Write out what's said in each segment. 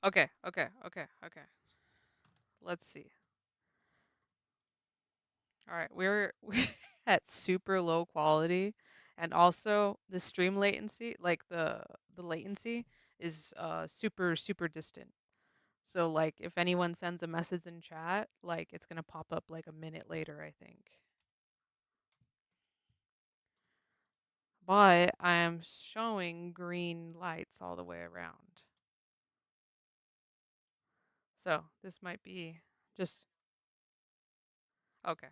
Okay, okay, okay, okay. Let's see. All right, we're at super low quality, and also the stream latency, like the latency, is super distant. So like if anyone sends a message in chat, like it's gonna pop up like a minute later, I think. But I'm showing green lights all the way around. So this might be just okay.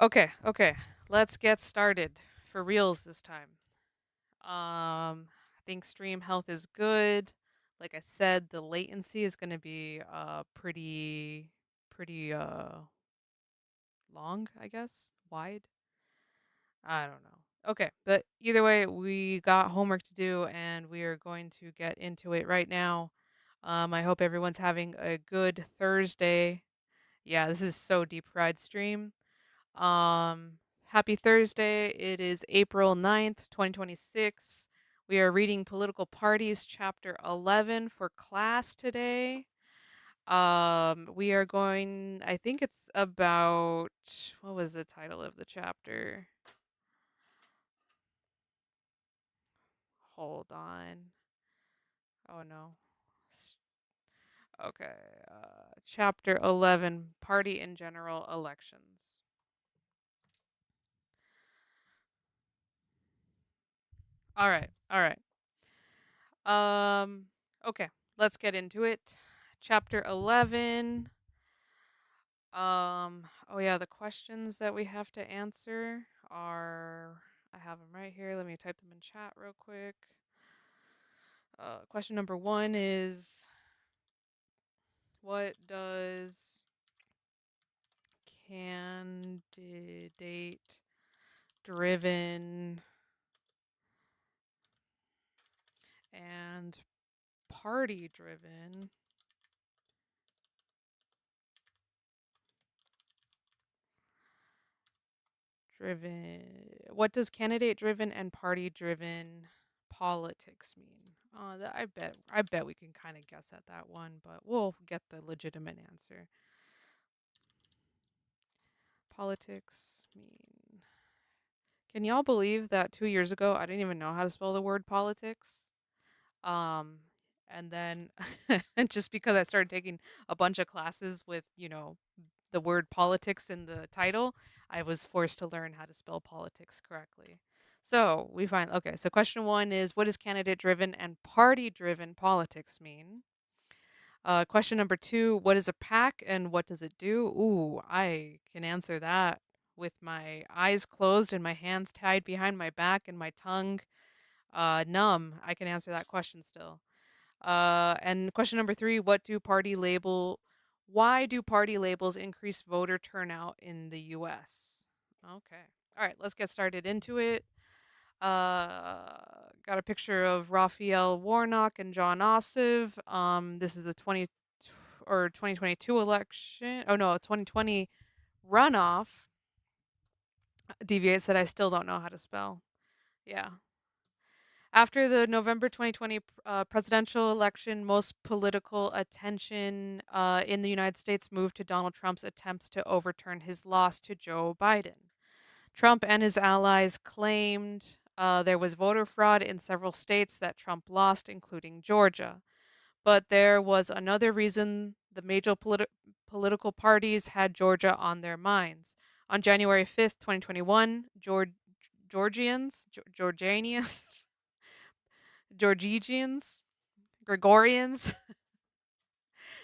Okay, okay. Let's get started for reals this time. I think stream health is good. Like I said, the latency is going to be pretty long, I guess. Wide. I don't know. Okay, but either way, we got homework to do and we are going to get into it right now. I hope everyone's having a good Thursday. Yeah, this is so deep fried stream. Um, Happy Thursday. It is April 9th, 2026. We are reading Political Parties, Chapter 11 for class today. We are going, I think it's about, what was the title of the chapter? Hold on. Oh no. S- Okay. Chapter 11, Party in General Elections. All right. All right. Um, okay, let's get into it. Chapter 11. Oh yeah, the questions that we have to answer are I have them right here. Let me type them in chat real quick. Question number 1 is what does candidate driven and party driven what does candidate driven and party driven politics mean? I bet we can kind of guess at that one, but we'll get the legitimate answer. Politics mean. Can y'all believe that 2 years ago I didn't even know how to spell the word politics? Um and then just because I started taking a bunch of classes with, the word politics in the title, I was forced to learn how to spell politics correctly. So we find, okay, so question 1 is what does candidate driven and party driven politics mean? Question number 2, what is a PAC and what does it do? Ooh, I can answer that with my eyes closed and my hands tied behind my back and my tongue numb. I can answer that question still. And question number 3, why do party labels increase voter turnout in the US? Okay. All right, let's get started into it. Got a picture of Raphael Warnock and John Ossoff. This is the 2022 election. Oh no, 2020 runoff. Deviate said I still don't know how to spell. Yeah. After the November 2020 presidential election, most political attention in the United States moved to Donald Trump's attempts to overturn his loss to Joe Biden. Trump and his allies claimed there was voter fraud in several states that Trump lost, including Georgia. But there was another reason the major political parties had Georgia on their minds. On January 5th, 2021, Georgians, Georgians, Gregorians,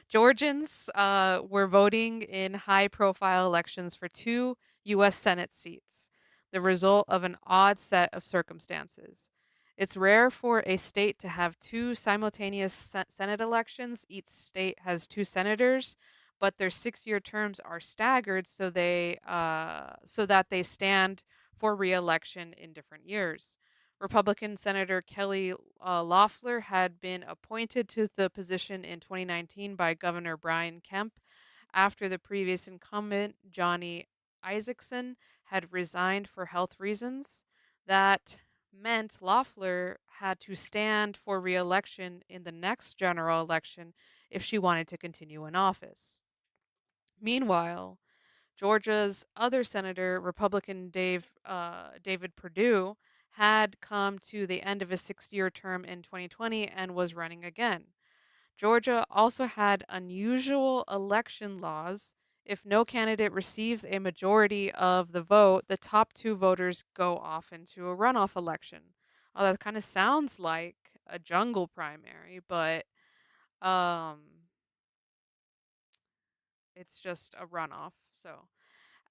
Georgians were voting in high profile elections for 2 U.S. Senate seats, the result of an odd set of circumstances. It's rare for a state to have two simultaneous Senate elections. Each state has two senators, but their 6-year terms are staggered so that they stand for re-election in different years. Republican Senator Kelly Loeffler had been appointed to the position in 2019 by Governor Brian Kemp after the previous incumbent, Johnny Isaacson, had resigned for health reasons. That meant Loeffler had to stand for re election in the next general election if she wanted to continue in office. Meanwhile, Georgia's other senator, Republican David Perdue, had come to the end of his 6 year term in 2020 and was running again. Georgia also had unusual election laws. If no candidate receives a majority of the vote, the top two voters go off into a runoff election. Oh, that kind of sounds like a jungle primary, but um, it's just a runoff. So,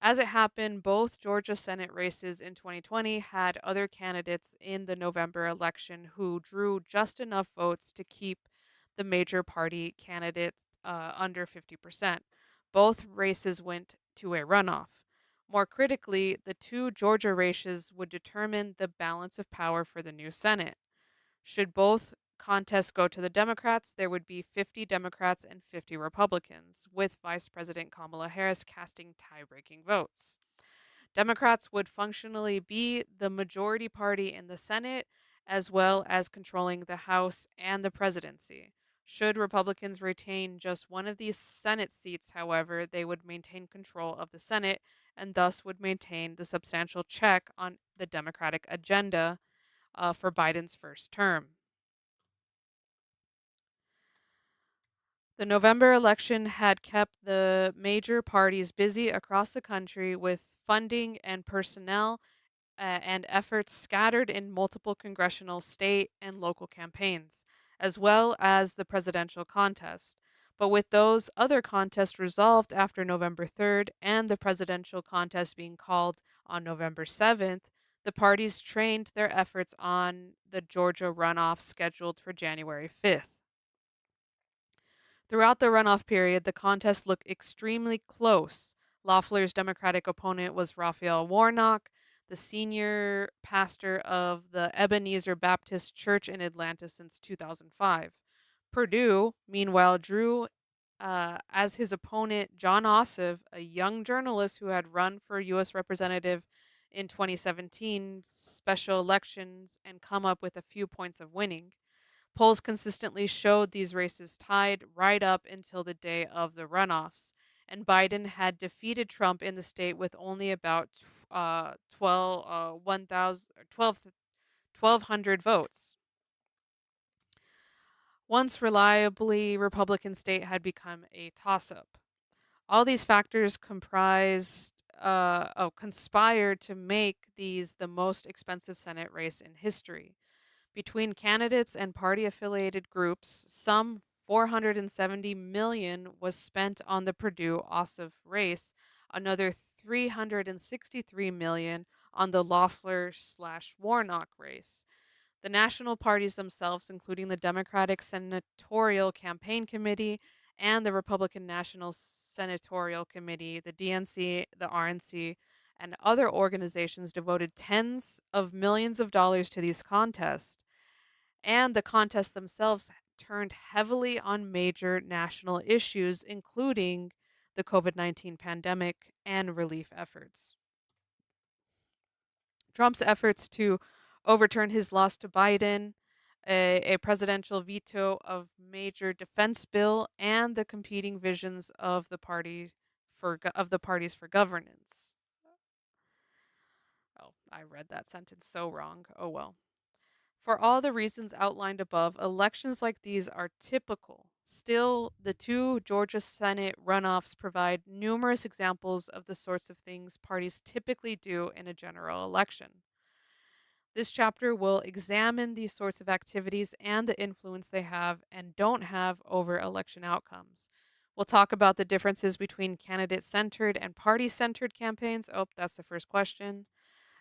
as it happened, both Georgia Senate races in 2020 had other candidates in the November election who drew just enough votes to keep the major party candidates under 50%. Both races went to a runoff. More critically, the two Georgia races would determine the balance of power for the new Senate. Should both contests go to the Democrats, there would be 50 Democrats and 50 Republicans, with Vice President Kamala Harris casting tie breaking votes. Democrats would functionally be the majority party in the Senate, as well as controlling the House and the presidency. Should Republicans retain just one of these Senate seats, however, they would maintain control of the Senate and thus would maintain the substantial check on the Democratic agenda for Biden's first term. The November election had kept the major parties busy across the country with funding and personnel and efforts scattered in multiple congressional, state, and local campaigns, as well as the presidential contest. But with those other contests resolved after November 3rd and the presidential contest being called on November 7th, the parties trained their efforts on the Georgia runoff scheduled for January 5th. Throughout the runoff period, the contest looked extremely close. Loeffler's Democratic opponent was Raphael Warnock, the senior pastor of the Ebenezer Baptist Church in Atlanta since 2005. Perdue, meanwhile, drew as his opponent John Ossoff, a young journalist who had run for U.S. Representative in 2017 special elections and come up with a few points of winning. Polls consistently showed these races tied right up until the day of the runoffs, and Biden had defeated Trump in the state with only about 1,200 votes. Once reliably Republican state had become a toss up. All these factors conspired to make these the most expensive Senate race in history. Between candidates and party affiliated groups, some 470 million was spent on the Perdue Ossoff race, another 363 million on the Loeffler/Warnock race. The national parties themselves, including the Democratic Senatorial Campaign Committee and the Republican National Senatorial Committee, the DNC, the RNC, and other organizations devoted tens of millions of dollars to these contests, and the contests themselves turned heavily on major national issues, including the COVID-19 pandemic and relief efforts. Trump's efforts to overturn his loss to Biden, a presidential veto of major defense bill, and the competing visions of the parties for governance. Oh, I read that sentence so wrong. Oh well. For all the reasons outlined above, elections like these are typical. Still, the two Georgia Senate runoffs provide numerous examples of the sorts of things parties typically do in a general election. This chapter will examine these sorts of activities and the influence they have and don't have over election outcomes. We'll talk about the differences between candidate centered and party centered campaigns. Oh, that's the first question,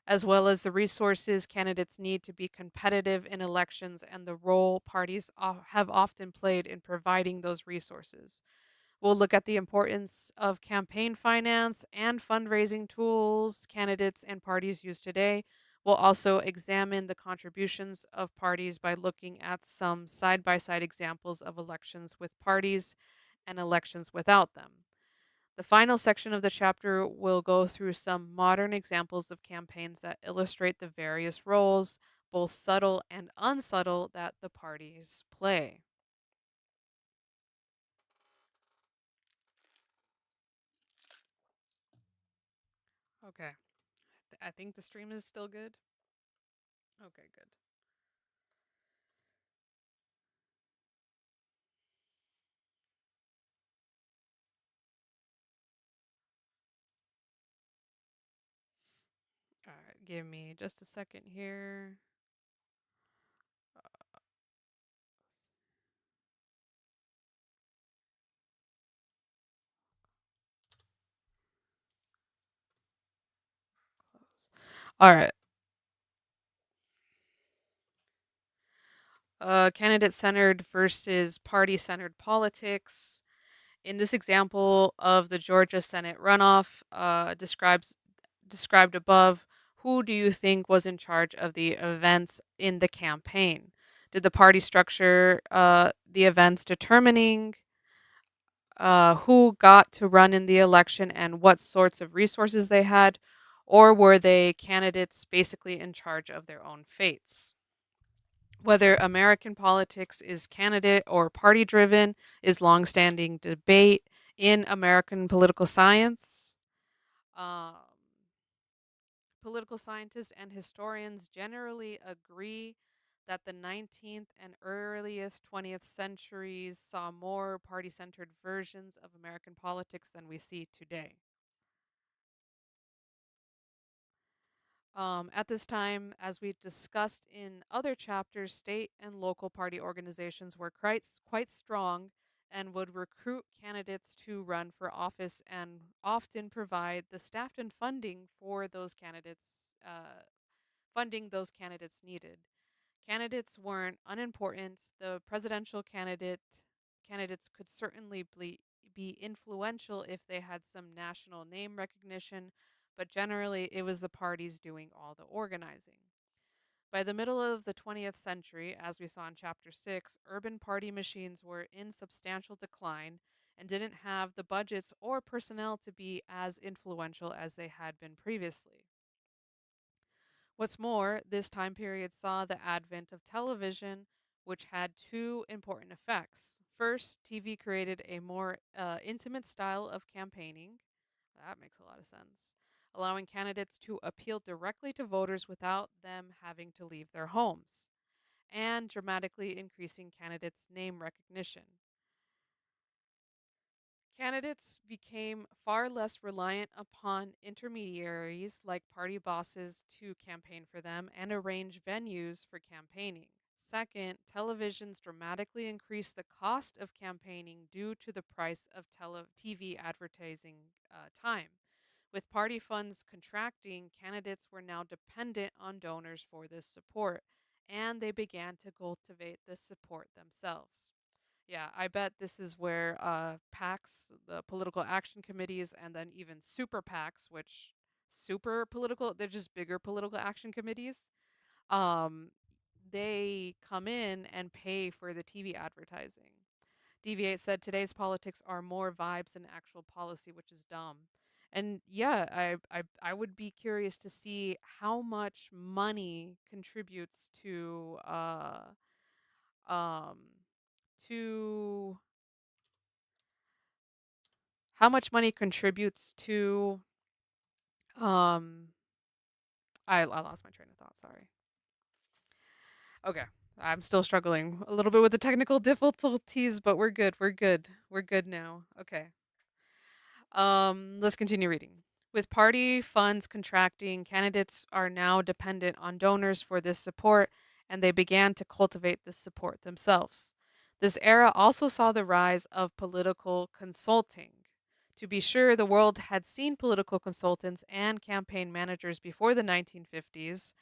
as well as the resources candidates need to be competitive in elections and the role parties have often played in providing those resources. We'll look at the importance of campaign finance and fundraising tools candidates and parties use today. We'll also examine the contributions of parties by looking at some side by side examples of elections with parties and elections without them. The final section of the chapter will go through some modern examples of campaigns that illustrate the various roles, both subtle and unsubtle, that the parties play. Okay, I think the stream is still good. Okay, good. All right, give me just a second here. All right. Candidate centered versus party centered politics. In this example of the Georgia Senate runoff, described above, who do you think was in charge of the events in the campaign? Did the party structure the events determining who got to run in the election and what sorts of resources they had? Or were they candidates basically in charge of their own fates? Whether American politics is candidate or party driven is longstanding debate in American political science. Um, Political scientists and historians generally agree that the 19th and earliest 20th centuries saw more party centered versions of American politics than we see today. At this time, as we discussed in other chapters, state and local party organizations were quite strong and would recruit candidates to run for office and often provide the staff and funding those candidates needed. Candidates weren't unimportant. The presidential candidates could certainly be influential if they had some national name recognition, but generally it was the parties doing all the organizing. By the middle of the 20th century, as we saw in chapter 6, urban party machines were in substantial decline and didn't have the budgets or personnel to be as influential as they had been previously. What's more, this time period saw the advent of television, which had two important effects. First, TV created a more intimate style of campaigning. That makes a lot of sense. Allowing candidates to appeal directly to voters without them having to leave their homes, and dramatically increasing candidates' name recognition. Candidates became far less reliant upon intermediaries like party bosses to campaign for them and arrange venues for campaigning. Second, televisions dramatically increased the cost of campaigning due to the price of TV advertising time. With party funds contracting, candidates were now dependent on donors for this support, and they began to cultivate this support themselves. Yeah, I bet this is where PACs, the political action committees, and then even super PACs, which super political, they're just bigger political action committees. Um, they come in and pay for the TV advertising. Deviate said today's politics are more vibes than actual policy, which is dumb. And yeah, I would be curious to see how much money contributes um, to how much money contributes to um I lost my train of thought, sorry. Okay. I'm still struggling a little bit with the technical difficulties, but we're good. We're good. We're good now. Okay. Let's continue reading. With party funds contracting, candidates are now dependent on donors for this support, and they began to cultivate this support themselves. This era also saw the rise of political consulting. To be sure, the world had seen political consultants and campaign managers before the 1950s.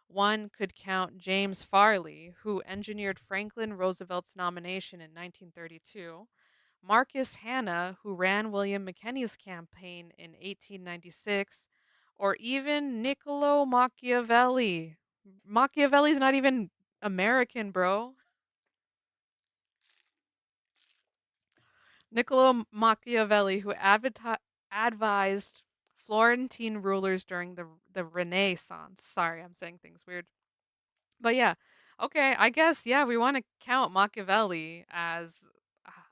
One could count James Farley, who engineered Franklin Roosevelt's nomination in 1932, Marcus Hanna, who ran William McKinley's campaign in 1896, or even Niccolo Machiavelli. Machiavelli's not even American, bro. Niccolo Machiavelli, who advised Florentine rulers during the Renaissance. Sorry, I'm saying things weird. But yeah, okay, I guess, yeah, we want to count Machiavelli as.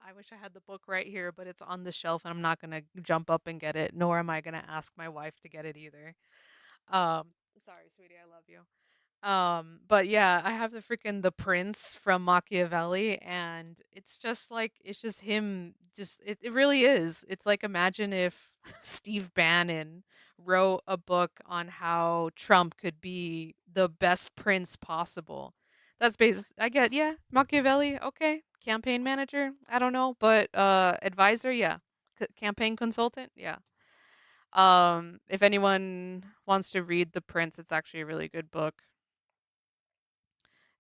I wish I had the book right here, but it's on the shelf and I'm not going to jump up and get it, nor am I going to ask my wife to get it either. Um, Sorry, sweetie, I love you. But yeah, I have the Prince from Machiavelli, and it's just like it's just him. It really is. It's like imagine if Steve Bannon wrote a book on how Trump could be the best prince possible. That's basic. I get, yeah, Machiavelli. Okay, campaign manager. I don't know, but advisor. Yeah, campaign consultant. Yeah. If anyone wants to read The Prince, it's actually a really good book.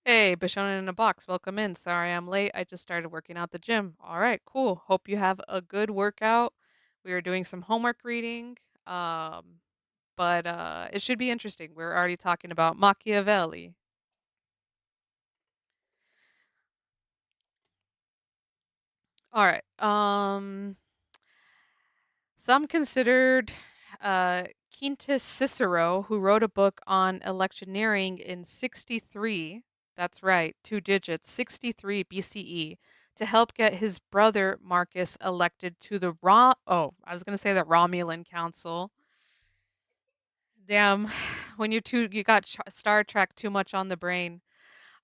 Hey, Bishonen in a box. Welcome in. Sorry I'm late. I just started working out the gym. All right, cool. Hope you have a good workout. We are doing some homework reading. Um, but it should be interesting. We're already talking about Machiavelli. All right. Some considered uh Quintus Cicero, who wrote a book on electioneering in 63. That's right, two digits, 63 BCE, to help get his brother Marcus elected to the I was going to say the Romulan Council. Damn, when you got Star Trek too much on the brain.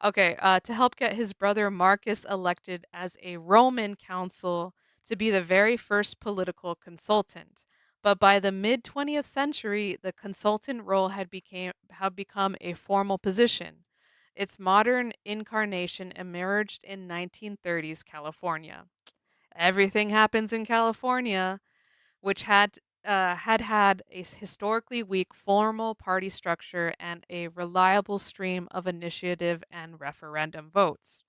Okay, to help get his brother Marcus elected as a Roman consul to be the very first political consultant. But by the mid 20th century, the consultant role had become a formal position. Its modern incarnation emerged in 1930s California. Everything happens in California, which had a historically weak formal party structure and a reliable stream of initiative and referendum votes.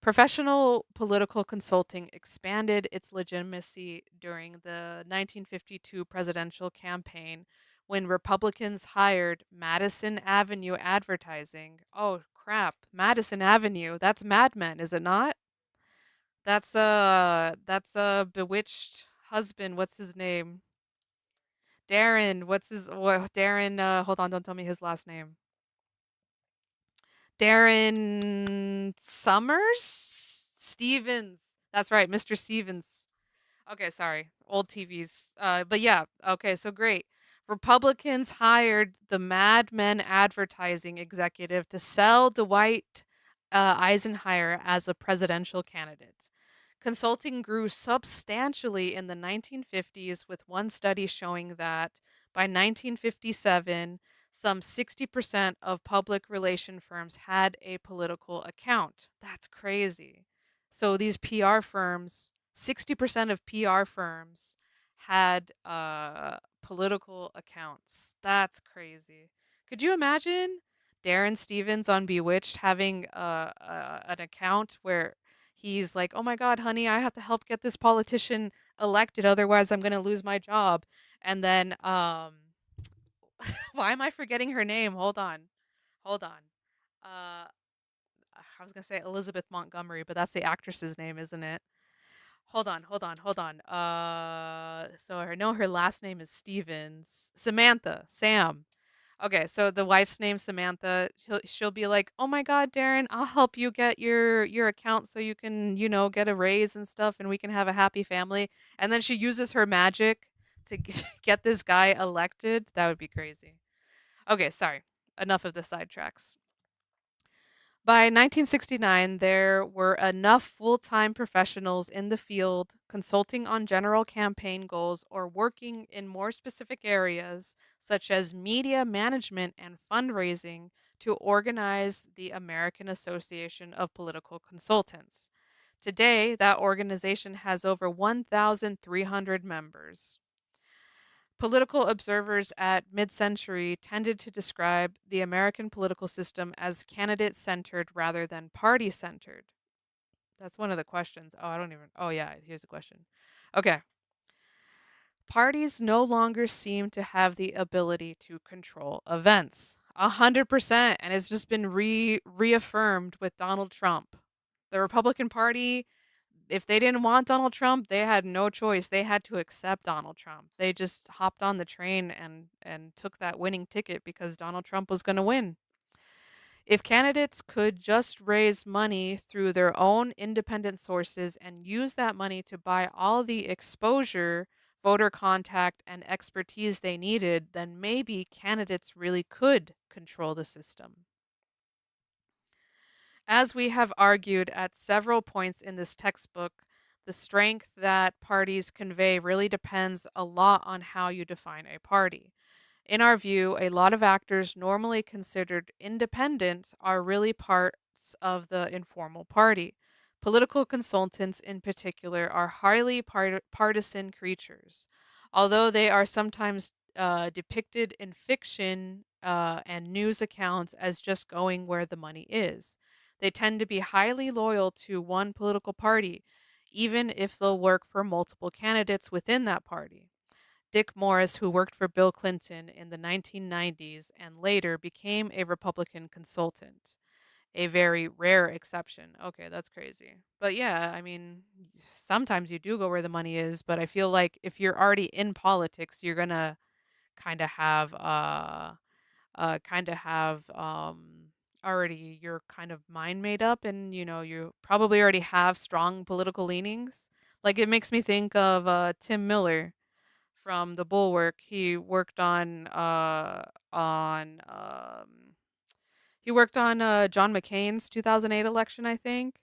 Professional political consulting expanded its legitimacy during the 1952 presidential campaign when Republicans hired Madison Avenue Advertising. Oh, crap. Madison Avenue. That's Mad Men, is it not? That's a bewitched husband. What's his name? Darren, Darren, hold on, don't tell me his last name. Darren Summers? Stevens. That's right, Mr. Stevens. Okay, sorry. Old TVs. But yeah, okay, so great. Republicans hired the Mad Men advertising executive to sell Dwight Eisenhower as a presidential candidate. Consulting grew substantially in the 1950s, with one study showing that by 1957, some 60% of public relation firms had a political account. That's crazy. So these PR firms, 60% of PR firms had political accounts. That's crazy. Could you imagine Darren Stevens on Bewitched having an account where he's like, "Oh my God, honey, I have to help get this politician elected, otherwise I'm gonna lose my job." And then, why am I forgetting her name? Hold on. Uh, I was gonna say Elizabeth Montgomery, but that's the actress's name, isn't it? Hold on. So I know her last name is Stevens. Samantha, Sam. Okay, so the wife's name's Samantha. She'll be like, "Oh my God, Darren, I'll help you get your account so you can, get a raise and stuff, and we can have a happy family." And then she uses her magic to get this guy elected. That would be crazy. Okay, sorry. Enough of the sidetracks. By 1969, there were enough full time professionals in the field consulting on general campaign goals or working in more specific areas, such as media management and fundraising, to organize the American Association of Political Consultants. Today, that organization has over 1,300 members. Political observers at mid century tended to describe the American political system as candidate centered rather than party centered. That's one of the questions. Oh, I don't even. Oh, yeah, here's the question. Okay. Parties no longer seem to have the ability to control events. 100%. And it's just been reaffirmed with Donald Trump. The Republican Party, if they didn't want Donald Trump, they had no choice. They had to accept Donald Trump. They just hopped on the train and took that winning ticket because Donald Trump was going to win. If candidates could just raise money through their own independent sources and use that money to buy all the exposure, voter contact, and expertise they needed, then maybe candidates really could control the system. As we have argued at several points in this textbook, the strength that parties convey really depends a lot on how you define a party. In our view, a lot of actors normally considered independent are really parts of the informal party. Political consultants, in particular, are highly partisan creatures. Although they are sometimes depicted in fiction and news accounts as just going where the money is, they tend to be highly loyal to one political party, even if they'll work for multiple candidates within that party. Dick Morris, who worked for Bill Clinton in the 1990s and later became a Republican consultant. A very rare exception. Okay, that's crazy. But yeah, I mean, sometimes you do go where the money is, but I feel like if you're already in politics, you're gonna kind of have kind of have already your kind of mind made up, and you probably already have strong political leanings. Like it makes me think of Tim Miller from the Bulwark. He worked on John McCain's 2008 election, I think.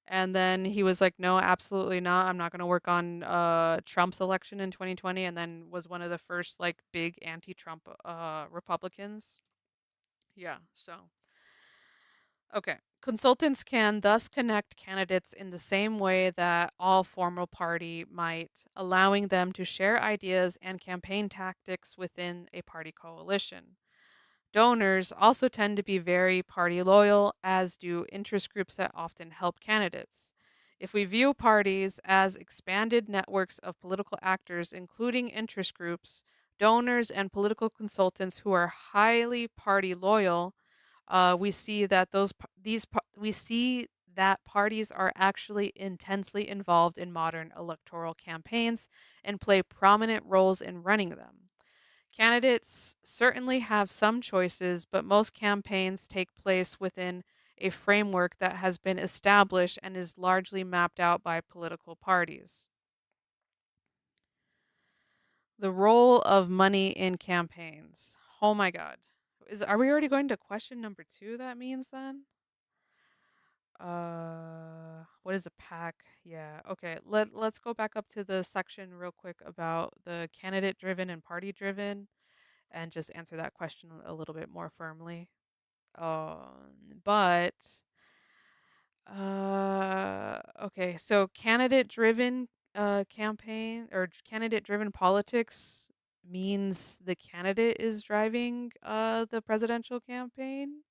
And then he was like, "No, absolutely not. I'm not going to work on Trump's election in 2020." And then was one of the first like big anti-Trump Republicans. Yeah, so okay. Consultants can thus connect candidates in the same way that all formal party might, allowing them to share ideas and campaign tactics within a party coalition. Donors also tend to be very party loyal, as do interest groups that often help candidates. If we view parties as expanded networks of political actors, including interest groups, donors, and political consultants who are highly party loyal, we see that we see that parties are actually intensely involved in modern electoral campaigns and play prominent roles in running them. Candidates certainly have some choices, but most campaigns take place within a framework that has been established and is largely mapped out by political parties. The role of money in campaigns. Oh my God. Are we already going to question number two, that means then? What is a pack? Yeah. Okay. Let's go back up to the section real quick about the candidate driven and party driven and just answer that question a little bit more firmly. But okay, so candidate driven campaign or candidate driven politics means the candidate is driving the presidential campaign.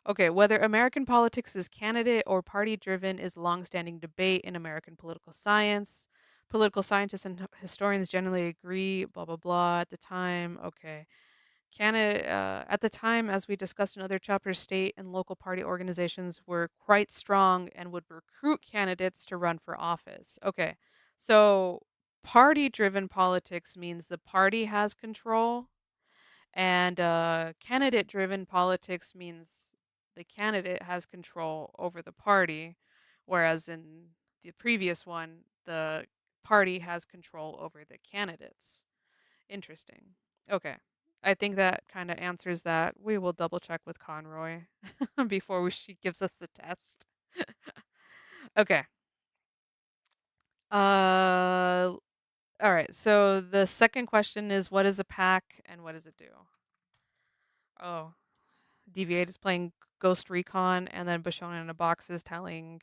Okay, whether American politics is candidate or party driven is a longstanding debate in American political science. Political scientists and historians generally agree, blah, blah, blah, at the time. Okay. Canada, at the time, as we discussed in other chapters, state and local party organizations were quite strong and would recruit candidates to run for office. Okay, so party driven politics means the party has control, and candidate driven politics means the candidate has control over the party, whereas in the previous one, the party has control over the candidates. Interesting. Okay. I think that kind of answers that. We will double check with Conroy before she gives us the test. Okay. Uh all right. So the second question is, what is a pack and what does it do? Oh, Deviate is playing Ghost Recon, and then Bashona in a box is telling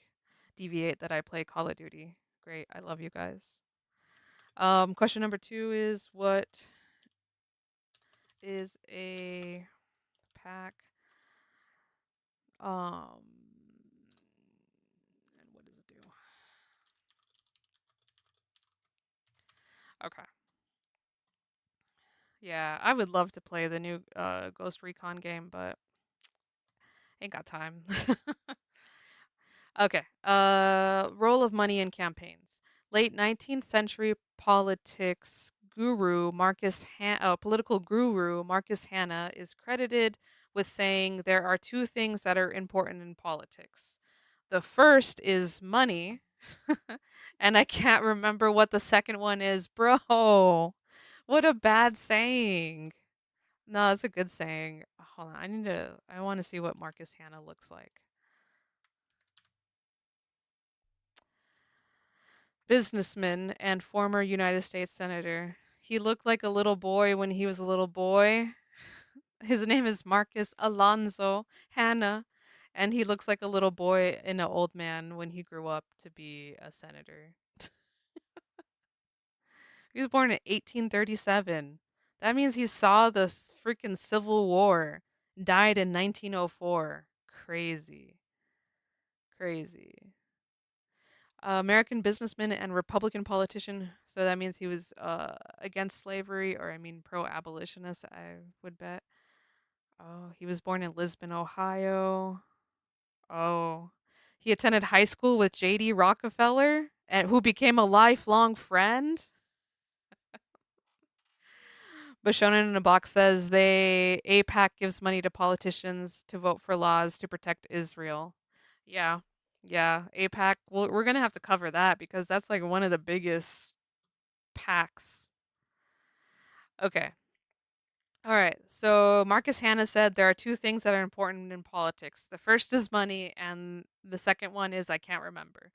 Deviate that I play Call of Duty. Great. I love you guys. Question number 2 is, what is a pack? Um, and what does it do? Okay. Yeah, I would love to play the new Ghost Recon game, but ain't got time. Okay. Role of money in campaigns. Late 19th century political guru Marcus Hanna is credited with saying there are two things that are important in politics. The first is money, and I can't remember what the second one is, bro. What a bad saying. No, that's a good saying. Hold on, I want to see what Marcus Hanna looks like. Businessman and former United States Senator. He looked like a little boy when he was a little boy. His name is Marcus Alonso Hanna, and he looks like a little boy and an old man when he grew up to be a senator. He was born in 1837. That means he saw the freaking Civil War. Died in 1904. Crazy. Crazy. American businessman and Republican politician. So that means he was against slavery, or I mean pro abolitionist, I would bet. Oh, he was born in Lisbon, Ohio. Oh, he attended high school with J.D. Rockefeller, and who became a lifelong friend. But Shonen in a Box says they APAC gives money to politicians to vote for laws to protect Israel. Yeah, yeah, APAC. Well, we're gonna have to cover that because that's like one of the biggest packs. Okay. All right. So Marcus Hanna said there are two things that are important in politics. The first is money, and the second one is I can't remember.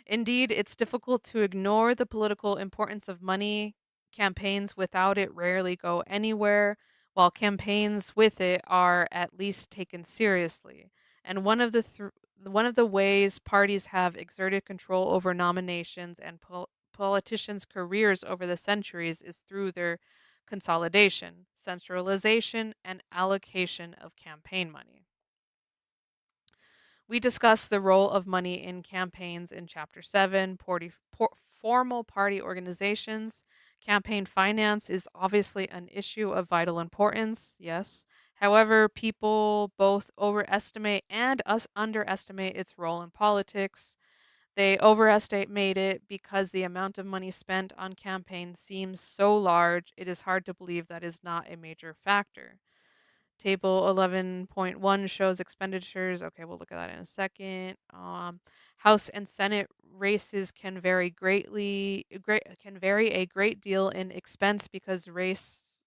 Indeed, it's difficult to ignore the political importance of money. Campaigns without it rarely go anywhere, while campaigns with it are at least taken seriously. And one of the ways parties have exerted control over nominations and politicians' careers over the centuries is through their consolidation, centralization, and allocation of campaign money. We discuss the role of money in campaigns in Chapter 7, formal party organizations. Campaign finance is obviously an issue of vital importance, yes. However, people both overestimate and us underestimate its role in politics. They overestimate it because the amount of money spent on campaigns seems so large, it is hard to believe that is not a major factor. Table 11.1 shows expenditures. Okay, we'll look at that in a second. House and Senate races can vary a great deal in expense because races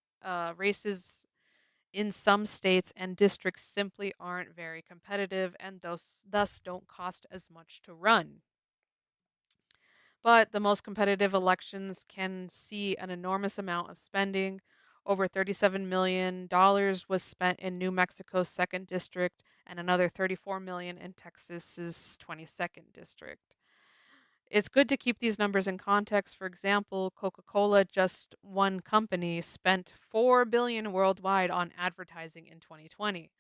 in some states and districts simply aren't very competitive and thus don't cost as much to run. But the most competitive elections can see an enormous amount of spending. Over $37 million was spent in New Mexico's 2nd district and another $34 million in Texas's 22nd district. It's good to keep these numbers in context. For example, Coca-Cola, just one company, spent $4 billion worldwide on advertising in 2020,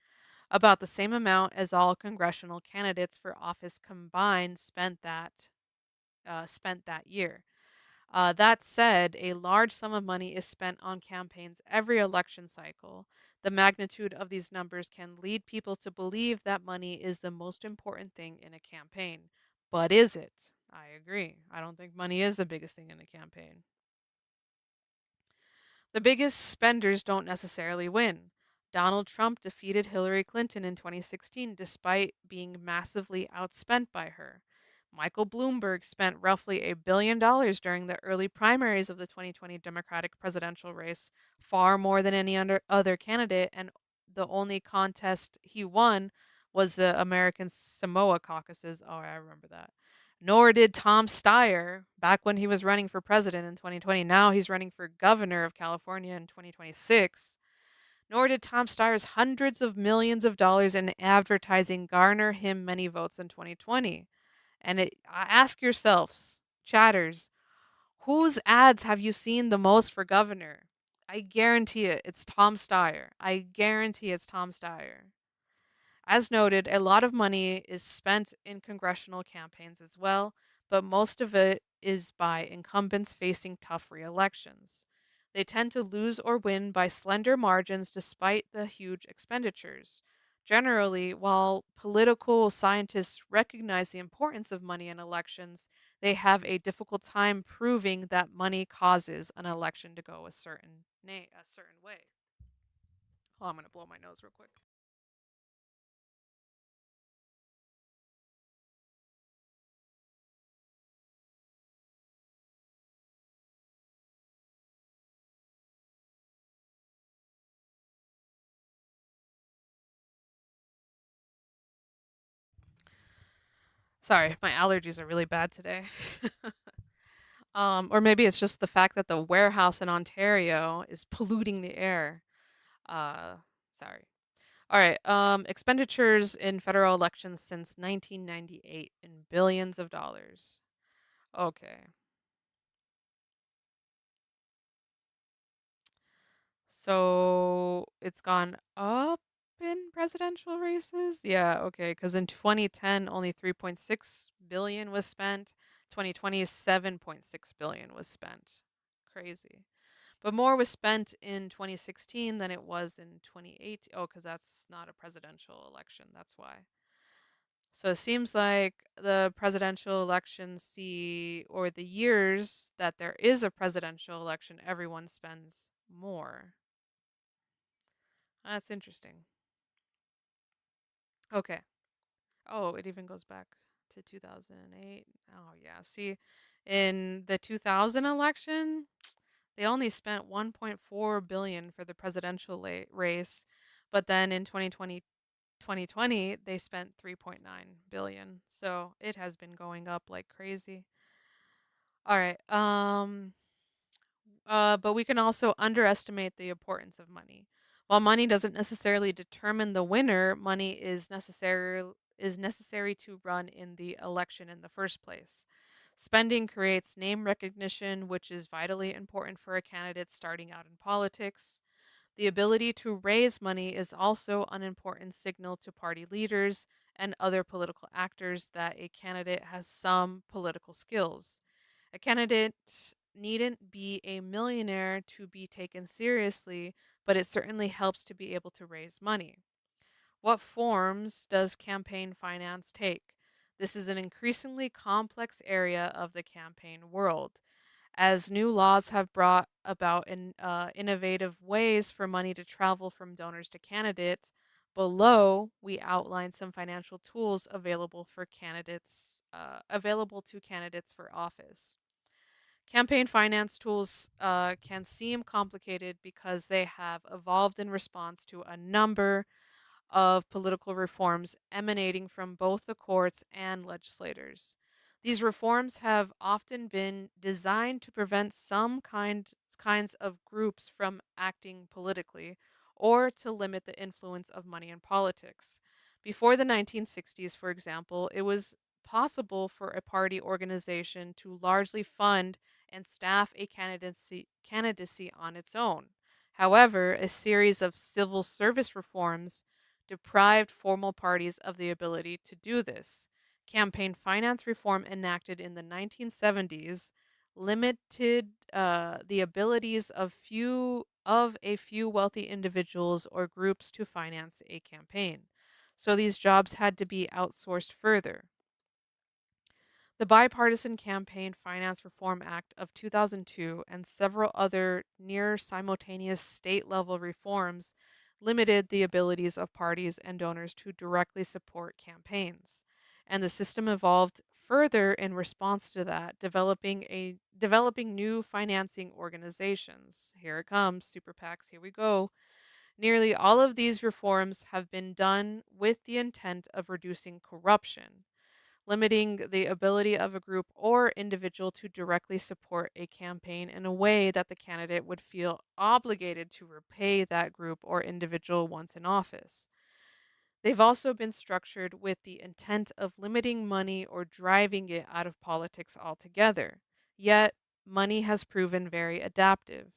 about the same amount as all congressional candidates for office combined spent that year. That said, a large sum of money is spent on campaigns every election cycle. The magnitude of these numbers can lead people to believe that money is the most important thing in a campaign. But is it? I agree. I don't think money is the biggest thing in a campaign. The biggest spenders don't necessarily win. Donald Trump defeated Hillary Clinton in 2016 despite being massively outspent by her. Michael Bloomberg spent roughly $1 billion during the early primaries of the 2020 Democratic presidential race, far more than any other candidate, and the only contest he won was the American Samoa caucuses. Oh, I remember that. Nor did Tom Steyer back when he was running for president in 2020. Now he's running for governor of California in 2026. Nor did Tom Steyer's hundreds of millions of dollars in advertising garner him many votes in 2020. And ask yourselves, chatters, whose ads have you seen the most for governor? I guarantee it's Tom Steyer. I guarantee it's Tom Steyer. As noted, a lot of money is spent in congressional campaigns as well, but most of it is by incumbents facing tough re-elections. They tend to lose or win by slender margins despite the huge expenditures. Generally, while political scientists recognize the importance of money in elections, they have a difficult time proving that money causes an election to go a certain way. Oh, I'm going to blow my nose real quick. Sorry, my allergies are really bad today. Or maybe it's just the fact that the warehouse in Ontario is polluting the air. Uh, Sorry. All right. Expenditures in federal elections since 1998 in billions of dollars. Okay. So it's gone up in presidential races? Yeah, okay. Because in 2010, only 3.6 billion was spent. 2020, 7.6 billion was spent. Crazy. But more was spent in 2016 than it was in 2018. Oh, because that's not a presidential election. That's why. So it seems like the presidential election see, or the years that there is a presidential election, everyone spends more. That's interesting. Okay. Oh, it even goes back to 2008. Oh, yeah. See, in the 2000 election, they only spent 1.4 billion for the presidential race, but then in 2020 they spent 3.9 billion. So it has been going up like crazy. All right. But we can also underestimate the importance of money. While money doesn't necessarily determine the winner, money is necessary to run in the election in the first place. Spending creates name recognition, which is vitally important for a candidate starting out in politics. The ability to raise money is also an important signal to party leaders and other political actors that a candidate has some political skills. A candidate needn't be a millionaire to be taken seriously, but it certainly helps to be able to raise money. What forms does campaign finance take? This is an increasingly complex area of the campaign world. As new laws have brought about innovative ways for money to travel from donors to candidates, below we outline some financial tools available to candidates for office. Campaign finance tools can seem complicated because they have evolved in response to a number of political reforms emanating from both the courts and legislators. These reforms have often been designed to prevent kinds of groups from acting politically or to limit the influence of money in politics. Before the 1960s, for example, it was possible for a party organization to largely fund and staff a candidacy on its own. However, a series of civil service reforms deprived formal parties of the ability to do this. Campaign finance reform enacted in the 1970s limited the abilities of a few wealthy individuals or groups to finance a campaign. So these jobs had to be outsourced further. The Bipartisan Campaign Finance Reform Act of 2002 and several other near simultaneous state level reforms limited the abilities of parties and donors to directly support campaigns. And the system evolved further in response to that, developing new financing organizations. Here it comes, super PACs, here we go. Nearly all of these reforms have been done with the intent of reducing corruption, limiting the ability of a group or individual to directly support a campaign in a way that the candidate would feel obligated to repay that group or individual once in office. They've also been structured with the intent of limiting money or driving it out of politics altogether. Yet, money has proven very adaptive.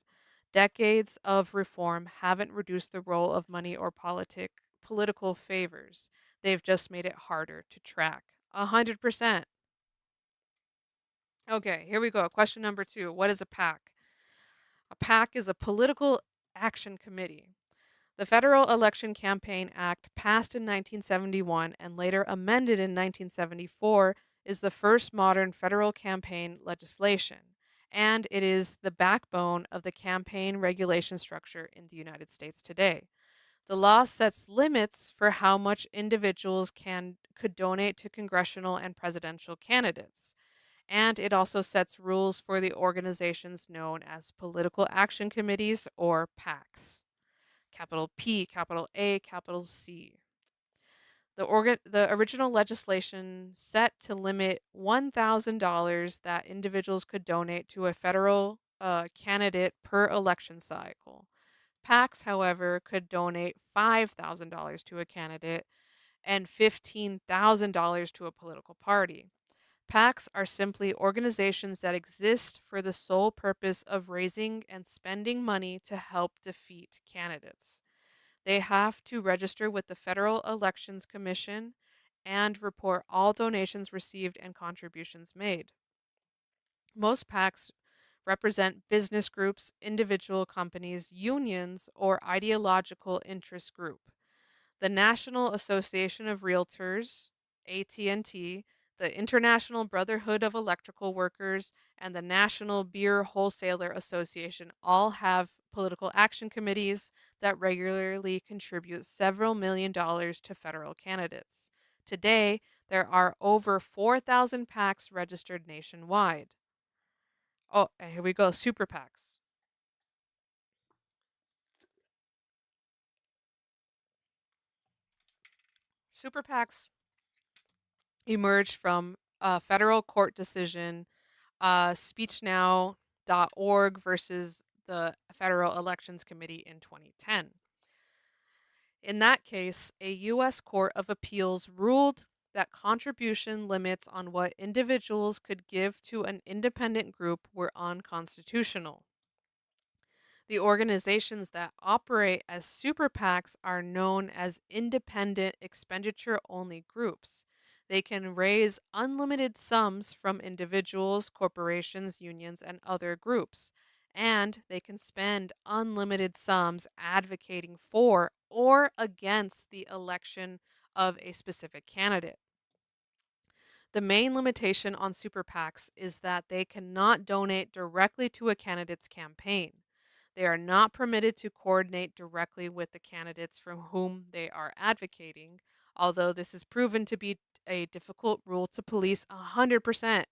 Decades of reform haven't reduced the role of money or political favors. They've just made it harder to track. 100%. Okay, here we go. Question number two. What is a PAC? A PAC is a political action committee. The Federal Election Campaign Act, passed in 1971 and later amended in 1974, is the first modern federal campaign legislation, and it is the backbone of the campaign regulation structure in the United States today. The law sets limits for how much individuals could donate to congressional and presidential candidates. And it also sets rules for the organizations known as political action committees or PACs. Capital P, capital A, capital C. The original legislation set to limit $1,000 that individuals could donate to a federal candidate per election cycle. PACs, however, could donate $5,000 to a candidate and $15,000 to a political party. PACs are simply organizations that exist for the sole purpose of raising and spending money to help defeat candidates. They have to register with the Federal Elections Commission and report all donations received and contributions made. Most PACs represent business groups, individual companies, unions, or ideological interest group. The National Association of Realtors, AT&T, the International Brotherhood of Electrical Workers, and the National Beer Wholesaler Association all have political action committees that regularly contribute several $1 million to federal candidates. Today, there are over 4,000 PACs registered nationwide. Oh, and here we go, super PACs. Super PACs emerged from a federal court decision, speechnow.org versus the Federal Elections Committee in 2010. In that case, a U.S. Court of Appeals ruled that contribution limits on what individuals could give to an independent group were unconstitutional. The organizations that operate as super PACs are known as independent expenditure only groups. They can raise unlimited sums from individuals, corporations, unions, and other groups. And they can spend unlimited sums advocating for or against the election of a specific candidate. The main limitation on super PACs is that they cannot donate directly to a candidate's campaign. They are not permitted to coordinate directly with the candidates from whom they are advocating, although this is proven to be a difficult rule to police 100%.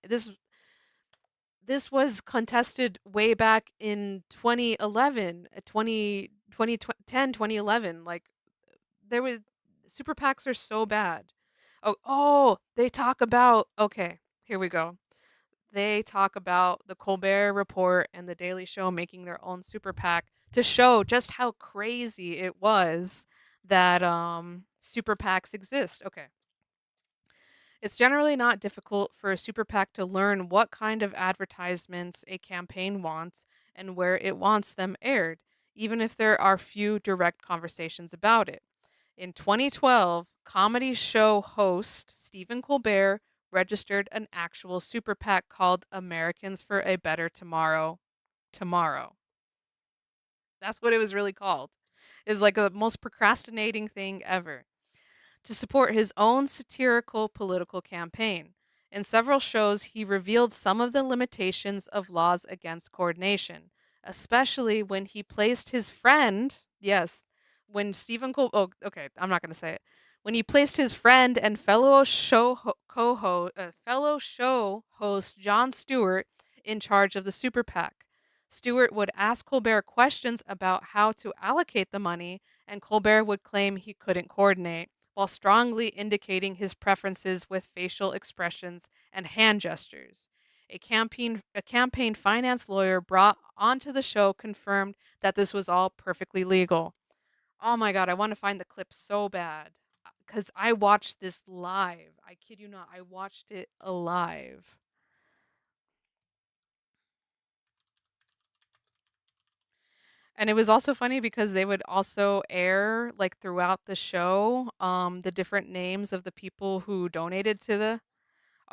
This was contested way back in 2011, 2010, 2011. Like, there was super PACs are so bad. Oh, they talk about, okay, here we go. They talk about the Colbert Report and the Daily Show making their own super PAC to show just how crazy it was that super PACs exist. Okay. It's generally not difficult for a super PAC to learn what kind of advertisements a campaign wants and where it wants them aired, even if there are few direct conversations about it. In 2012, comedy show host Stephen Colbert registered an actual super PAC called Americans for a Better Tomorrow. Tomorrow. That's what it was really called. It's like the most procrastinating thing ever, to support his own satirical political campaign. In several shows, he revealed some of the limitations of laws against coordination, especially when he placed his friend, yes, when Stephen Col oh, okay, I'm not going to say it. When he placed his friend and fellow show host Jon Stewart in charge of the super PAC. Stewart would ask Colbert questions about how to allocate the money, and Colbert would claim he couldn't coordinate, while strongly indicating his preferences with facial expressions and hand gestures. A campaign finance lawyer brought onto the show confirmed that this was all perfectly legal. Oh my god, I want to find the clip so bad because I watched this live. I kid you not, I watched it alive. And it was also funny because they would also air, like, throughout the show, the different names of the people who donated to the.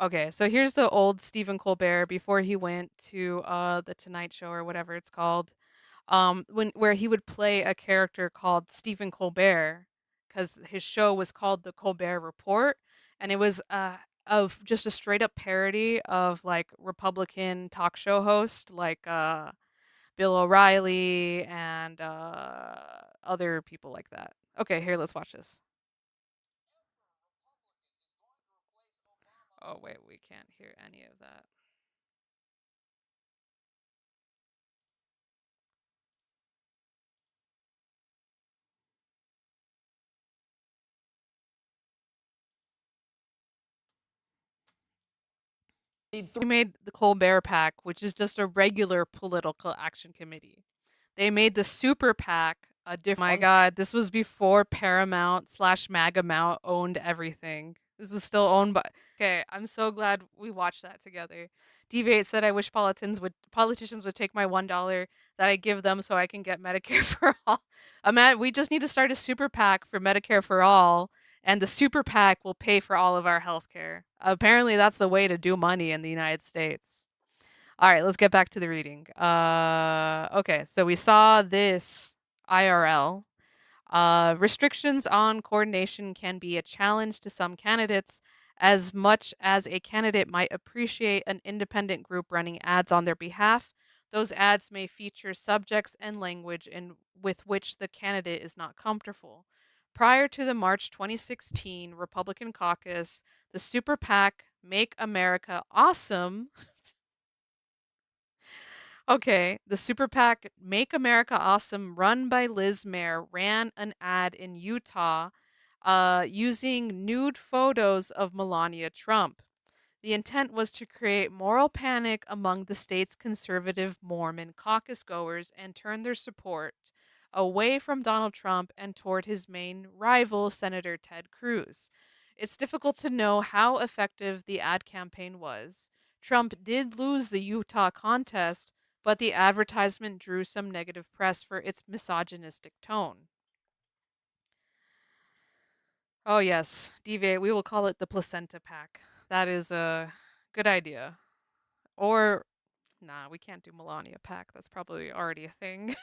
Okay, so here's the old Stephen Colbert before he went to the Tonight Show or whatever it's called. when where he would play a character called Stephen Colbert, because his show was called The Colbert Report, and it was of just a straight up parody of like Republican talk show host like Bill O'Reilly and other people like that. Okay, here, let's watch this. Oh wait, we can't hear any of that. We made the Colbert PAC, which is just a regular political action committee. They made the Super PAC a different. My God, this was before Paramount slash Maga Mount owned everything. This was still owned by. Okay, I'm so glad we watched that together. Deviate said, "I wish politicians would take my $1 that I give them so I can get Medicare for all." We just need to start a super PAC for Medicare for all, and the super PAC will pay for all of our health care. Apparently, that's the way to do money in the United States. All right, let's get back to the reading. Okay, so we saw this IRL. Restrictions on coordination can be a challenge to some candidates, as much as a candidate might appreciate an independent group running ads on their behalf. Those ads may feature subjects and language with which the candidate is not comfortable. Prior to the March 2016 Republican caucus, the Super PAC Make America Awesome. Okay, the Super PAC Make America Awesome, run by Liz Mayer, ran an ad in Utah using nude photos of Melania Trump. The intent was to create moral panic among the state's conservative Mormon caucus goers and turn their support away from Donald Trump and toward his main rival, Senator Ted Cruz. It's difficult to know how effective the ad campaign was. Trump did lose the Utah contest, but the advertisement drew some negative press for its misogynistic tone. Oh, yes, deviate. We will call it the placenta pack. That is a good idea. Or, nah, we can't do Melania pack. That's probably already a thing.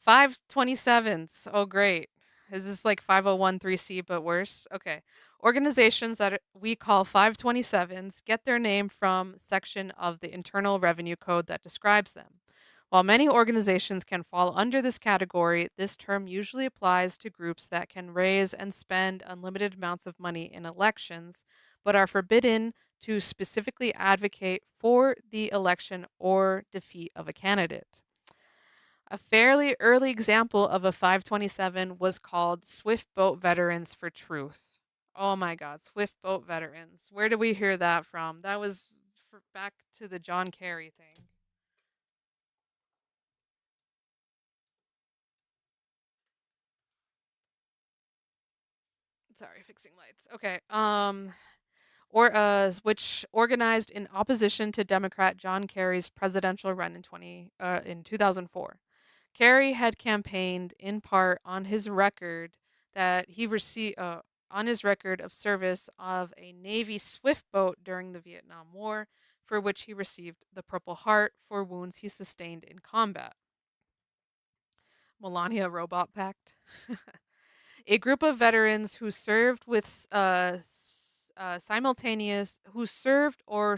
527s. Oh, great. Is this like 5013C but worse? Okay. Organizations that we call 527s get their name from section of the Internal Revenue Code that describes them. While many organizations can fall under this category, this term usually applies to groups that can raise and spend unlimited amounts of money in elections, but are forbidden to specifically advocate for the election or defeat of a candidate. A fairly early example of a 527 was called Swift Boat Veterans for Truth. Oh my God, Swift Boat Veterans. Where did we hear that from? That was back to the John Kerry thing. Sorry, fixing lights. Okay. Which organized in opposition to Democrat John Kerry's presidential run in 2004. Kerry had campaigned in part on his record that he received on his record of service of a Navy swift boat during the Vietnam War, for which he received the Purple Heart for wounds he sustained in combat. Melania Robot Pact. A group of veterans who served with simultaneous who served or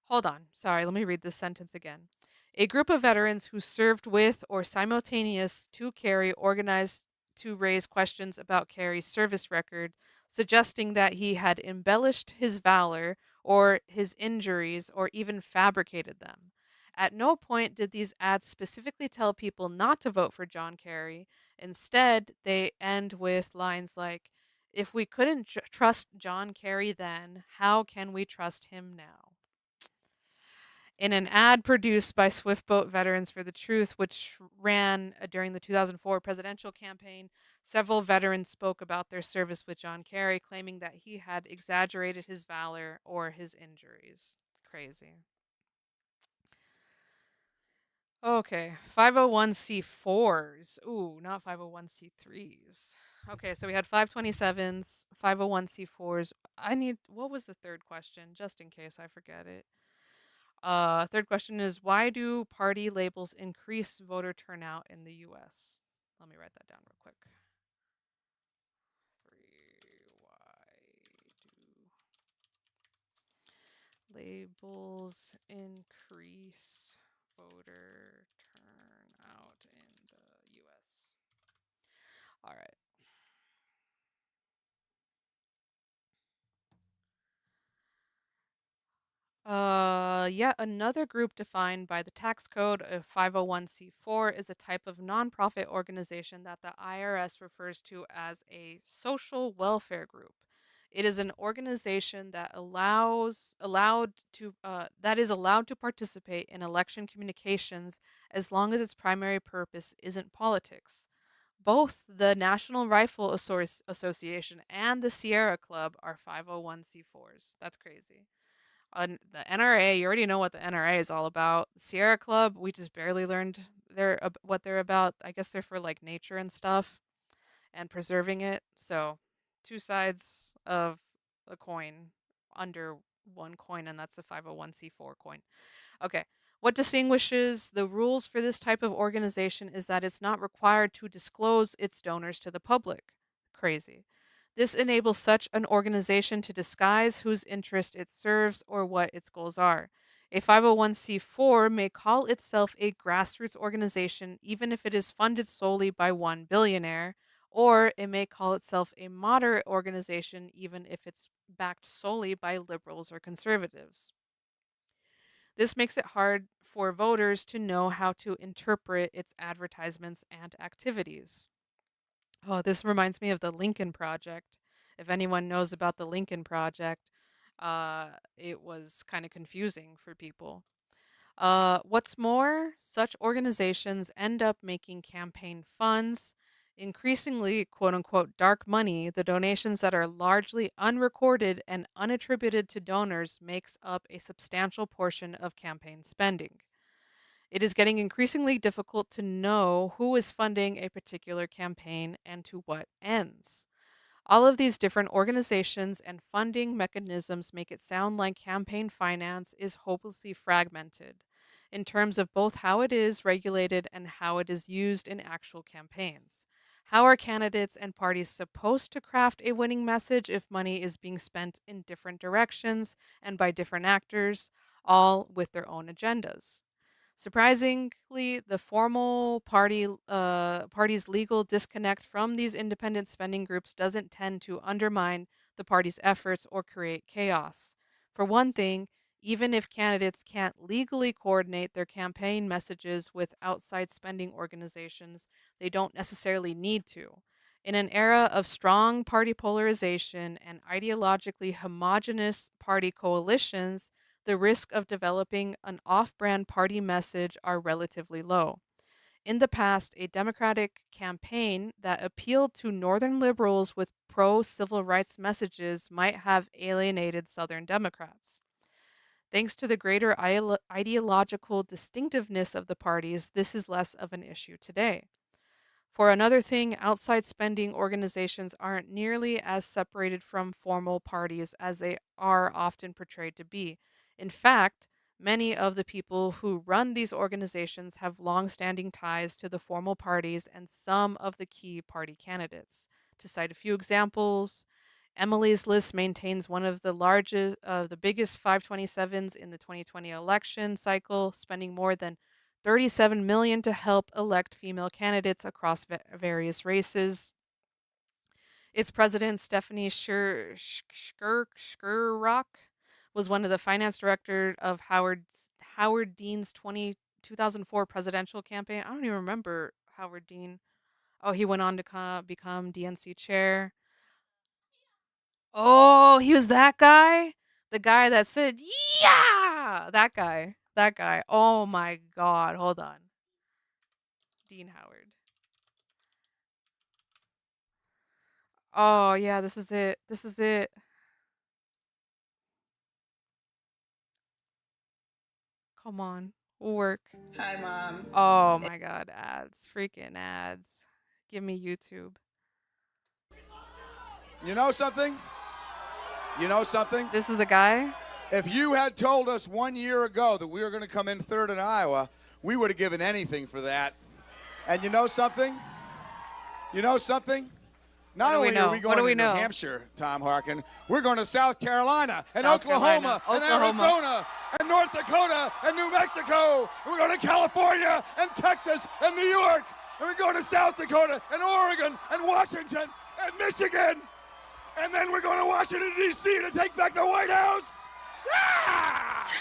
hold on, sorry, let me read this sentence again. A group of veterans who served with or simultaneous to Kerry organized to raise questions about Kerry's service record, suggesting that he had embellished his valor or his injuries or even fabricated them. At no point did these ads specifically tell people not to vote for John Kerry. Instead, they end with lines like, "If we couldn't trust John Kerry then, how can we trust him now?" In an ad produced by Swiftboat Veterans for the Truth, which ran during the 2004 presidential campaign, several veterans spoke about their service with John Kerry, claiming that he had exaggerated his valor or his injuries. Crazy. Okay, 501c4s. Ooh, not 501c3s. Okay, so we had 527s, 501c4s. What was the third question, just in case I forget it? Third question is, why do party labels increase voter turnout in the US? Let me write that down real quick. Why do labels increase voter turnout in the US? All right. Yet another group defined by the tax code of 501(c)(4 is a type of nonprofit organization that the IRS refers to as a social welfare group. It is an organization that is allowed to participate in election communications as long as its primary purpose isn't politics. Both the National Rifle Association and the Sierra Club are 501(c)(4s. That's crazy. On the NRA, you already know what the NRA is all about. Sierra Club, we just barely learned what they're about. I guess they're for like nature and stuff and preserving it. So, two sides of a coin under one coin, and that's the 501(c)(4 coin. Okay. What distinguishes the rules for this type of organization is that it's not required to disclose its donors to the public. Crazy. This enables such an organization to disguise whose interest it serves or what its goals are. A 501(c)(4 may call itself a grassroots organization even if it is funded solely by one billionaire, or it may call itself a moderate organization even if it's backed solely by liberals or conservatives. This makes it hard for voters to know how to interpret its advertisements and activities. Oh, this reminds me of the Lincoln Project. If anyone knows about the Lincoln Project, it was kind of confusing for people. What's more, such organizations end up making campaign funds, increasingly quote unquote dark money. The donations that are largely unrecorded and unattributed to donors makes up a substantial portion of campaign spending. It is getting increasingly difficult to know who is funding a particular campaign and to what ends. All of these different organizations and funding mechanisms make it sound like campaign finance is hopelessly fragmented in terms of both how it is regulated and how it is used in actual campaigns. How are candidates and parties supposed to craft a winning message if money is being spent in different directions and by different actors, all with their own agendas? Surprisingly, the party's legal disconnect from these independent spending groups doesn't tend to undermine the party's efforts or create chaos. For one thing, even if candidates can't legally coordinate their campaign messages with outside spending organizations, they don't necessarily need to. In an era of strong party polarization and ideologically homogenous party coalitions, the risk of developing an off brand party message are relatively low. In the past, a Democratic campaign that appealed to Northern liberals with pro civil rights messages might have alienated Southern Democrats. Thanks to the greater ideological distinctiveness of the parties, this is less of an issue today. For another thing, outside spending organizations aren't nearly as separated from formal parties as they are often portrayed to be. In fact, many of the people who run these organizations have long-standing ties to the formal parties and some of the key party candidates. To cite a few examples, Emily's List maintains one of the biggest 527s in the 2020 election cycle, spending more than 37 million to help elect female candidates across various races. Its president, Stephanie Skurrock, was one of the finance director of Howard Dean's 2004 presidential campaign. I don't even remember Howard Dean. Oh, he went on to become DNC chair. Oh, he was that guy? The guy that said, yeah! That guy. That guy. Oh my God. Hold on. Dean Howard. Oh, yeah, this is it. This is it. Come on. Work. Hi, Mom. Oh my God. Ads. Freaking ads. Give me YouTube. You know something? You know something? This is the guy? If you had told us 1 year ago that we were going to come in third in Iowa, we would have given anything for that. And you know something? You know something? What Not do we only are know? we What do going we to New know? Hampshire, Tom Harkin, we're going to South Carolina and South Carolina, Oklahoma and Oklahoma. Arizona and North Dakota and New Mexico. And we're going to California and Texas and New York. And we're going to South Dakota and Oregon and Washington and Michigan. And then we're going to Washington, D.C. to take back the White House. Ah!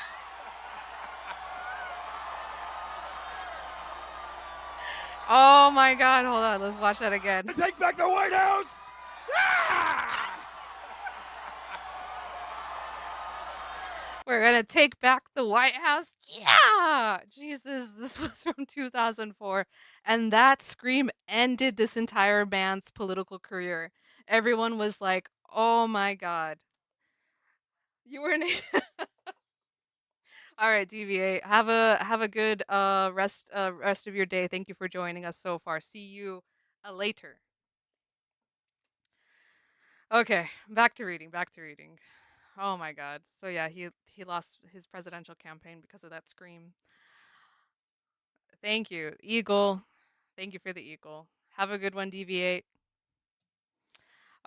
Oh my God! Hold on, let's watch that again. To take back the White House. Ah! We're gonna take back the White House. Yeah, Jesus, this was from 2004, and that scream ended this entire man's political career. Everyone was like, "Oh my God, you were an." All right, DVA. Have a good rest of your day. Thank you for joining us so far. See you later. Okay, back to reading. Back to reading. Oh my God. So yeah, he lost his presidential campaign because of that scream. Thank you, Eagle. Thank you for the Eagle. Have a good one, DV8.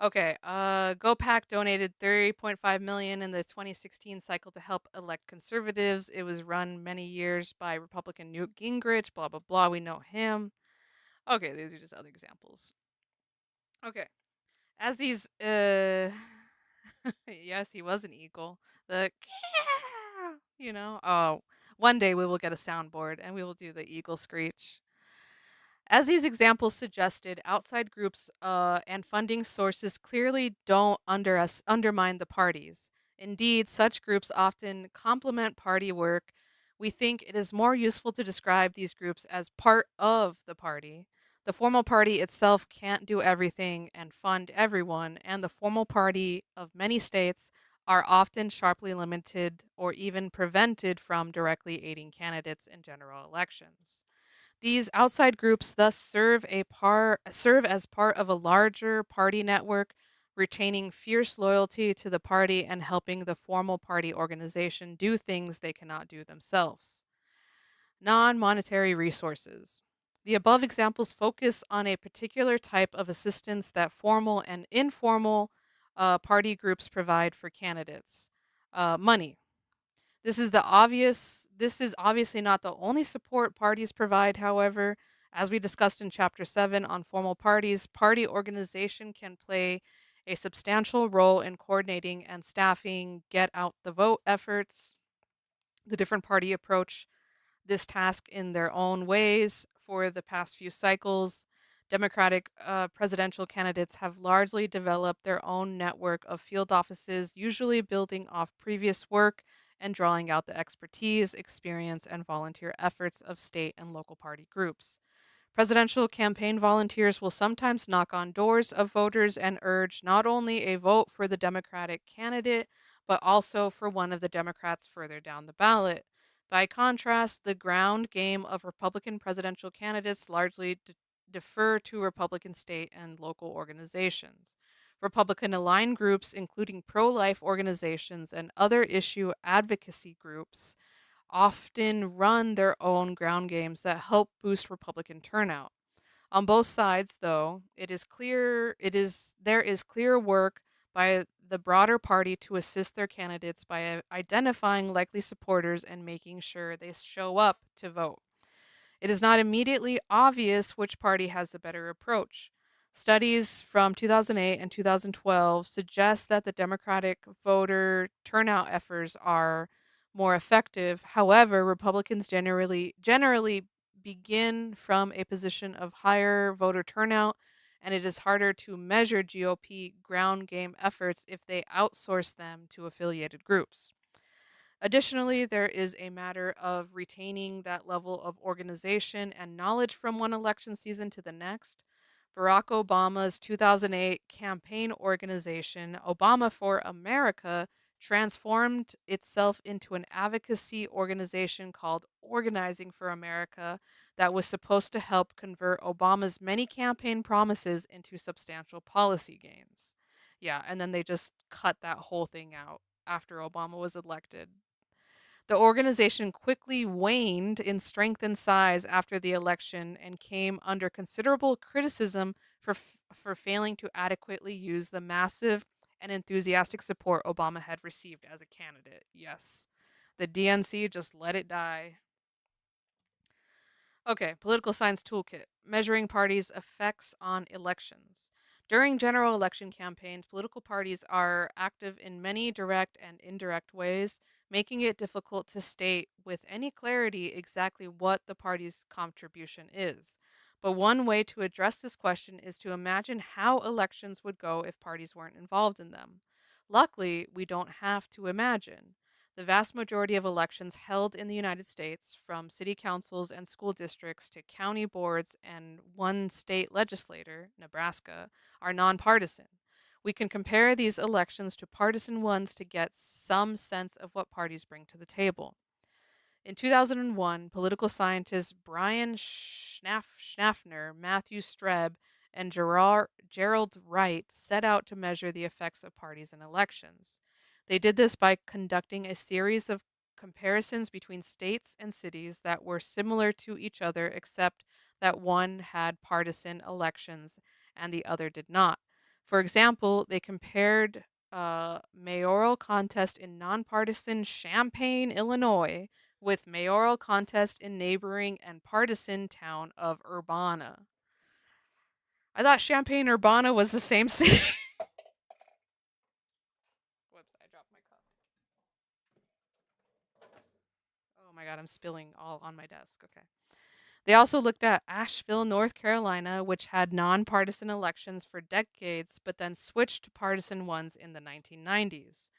Okay, GoPack donated 30.5 million in the 2016 cycle to help elect conservatives. It was run many years by Republican Newt Gingrich. Blah blah blah. We know him. Okay, these are just other examples. Okay, as these yes, he was an eagle. The oh, one day we will get a soundboard and we will do the eagle screech. As these examples suggested, outside groups and funding sources clearly don't undermine the parties. Indeed, such groups often complement party work. We think it is more useful to describe these groups as part of the party. The formal party itself can't do everything and fund everyone, and the formal party of many states are often sharply limited or even prevented from directly aiding candidates in general elections. These outside groups thus serve as part of a larger party network, retaining fierce loyalty to the party and helping the formal party organization do things they cannot do themselves. Non-monetary resources. The above examples focus on a particular type of assistance that formal and informal party groups provide for candidates. Money. This is obviously not the only support parties provide, however. As we discussed in chapter 7 on formal parties, party organization can play a substantial role in coordinating and staffing get out the vote efforts. The different party approach this task in their own ways for the past few cycles. Democratic presidential candidates have largely developed their own network of field offices, usually building off previous work and drawing out the expertise, experience, and volunteer efforts of state and local party groups. Presidential campaign volunteers will sometimes knock on doors of voters and urge not only a vote for the Democratic candidate, but also for one of the Democrats further down the ballot. By contrast, the ground game of Republican presidential candidates largely defer to Republican state and local organizations. Republican aligned groups, including pro life organizations and other issue advocacy groups, often run their own ground games that help boost Republican turnout. On both sides, though, there is clear work by the broader party to assist their candidates by identifying likely supporters and making sure they show up to vote. It is not immediately obvious which party has the better approach. Studies from 2008 and 2012 suggest that the Democratic voter turnout efforts are more effective. However, Republicans generally begin from a position of higher voter turnout, and it is harder to measure GOP ground game efforts if they outsource them to affiliated groups. Additionally, there is a matter of retaining that level of organization and knowledge from one election season to the next. Barack Obama's 2008 campaign organization, Obama for America, transformed itself into an advocacy organization called Organizing for America that was supposed to help convert Obama's many campaign promises into substantial policy gains. Yeah, and then they just cut that whole thing out after Obama was elected. The organization quickly waned in strength and size after the election and came under considerable criticism for failing to adequately use the massive and enthusiastic support Obama had received as a candidate. Yes, the DNC just let it die. Okay, political science toolkit measuring parties' effects on elections. During general election campaigns, political parties are active in many direct and indirect ways, making it difficult to state with any clarity exactly what the party's contribution is. But one way to address this question is to imagine how elections would go if parties weren't involved in them. Luckily, we don't have to imagine. The vast majority of elections held in the United States, from city councils and school districts to county boards and one state legislature, Nebraska, are nonpartisan. We can compare these elections to partisan ones to get some sense of what parties bring to the table. In 2001, political scientists Brian Schaffner, Matthew Streb, and Gerald Wright set out to measure the effects of parties in elections. They did this by conducting a series of comparisons between states and cities that were similar to each other, except that one had partisan elections and the other did not. For example, they compared a mayoral contest in nonpartisan Champaign, Illinois, with mayoral contest in neighboring and partisan town of Urbana. I thought Champaign Urbana was the same city. Whoops, I dropped my cup. Oh my god, I'm spilling all on my desk. Okay. They also looked at Asheville, North Carolina, which had nonpartisan elections for decades, but then switched to partisan ones in the 1990s.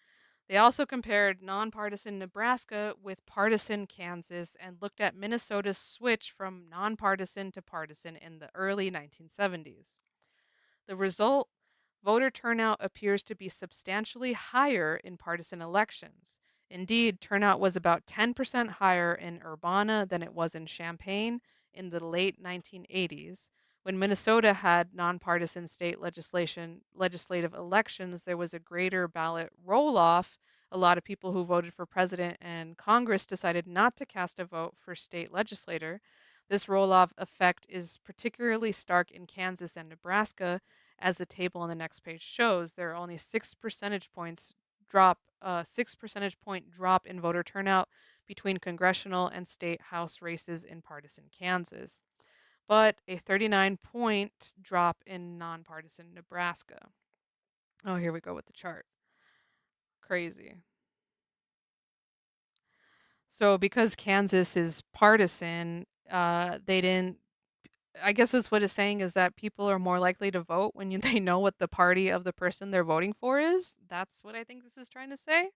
They also compared nonpartisan Nebraska with partisan Kansas and looked at Minnesota's switch from nonpartisan to partisan in the early 1970s. The result, voter turnout appears to be substantially higher in partisan elections. Indeed, turnout was about 10% higher in Urbana than it was in Champaign in the late 1980s. When Minnesota had nonpartisan state legislative elections, there was a greater ballot roll off. A lot of people who voted for president and Congress decided not to cast a vote for state legislator. This roll off effect is particularly stark in Kansas and Nebraska, as the table on the next page shows. There are only 6 percentage point drop in voter turnout between congressional and state house races in partisan Kansas, but a 39-point drop in nonpartisan Nebraska. Oh, here we go with the chart. Crazy. So because Kansas is partisan, they didn't. I guess that's what it's saying is that people are more likely to vote when they know what the party of the person they're voting for is. That's what I think this is trying to say,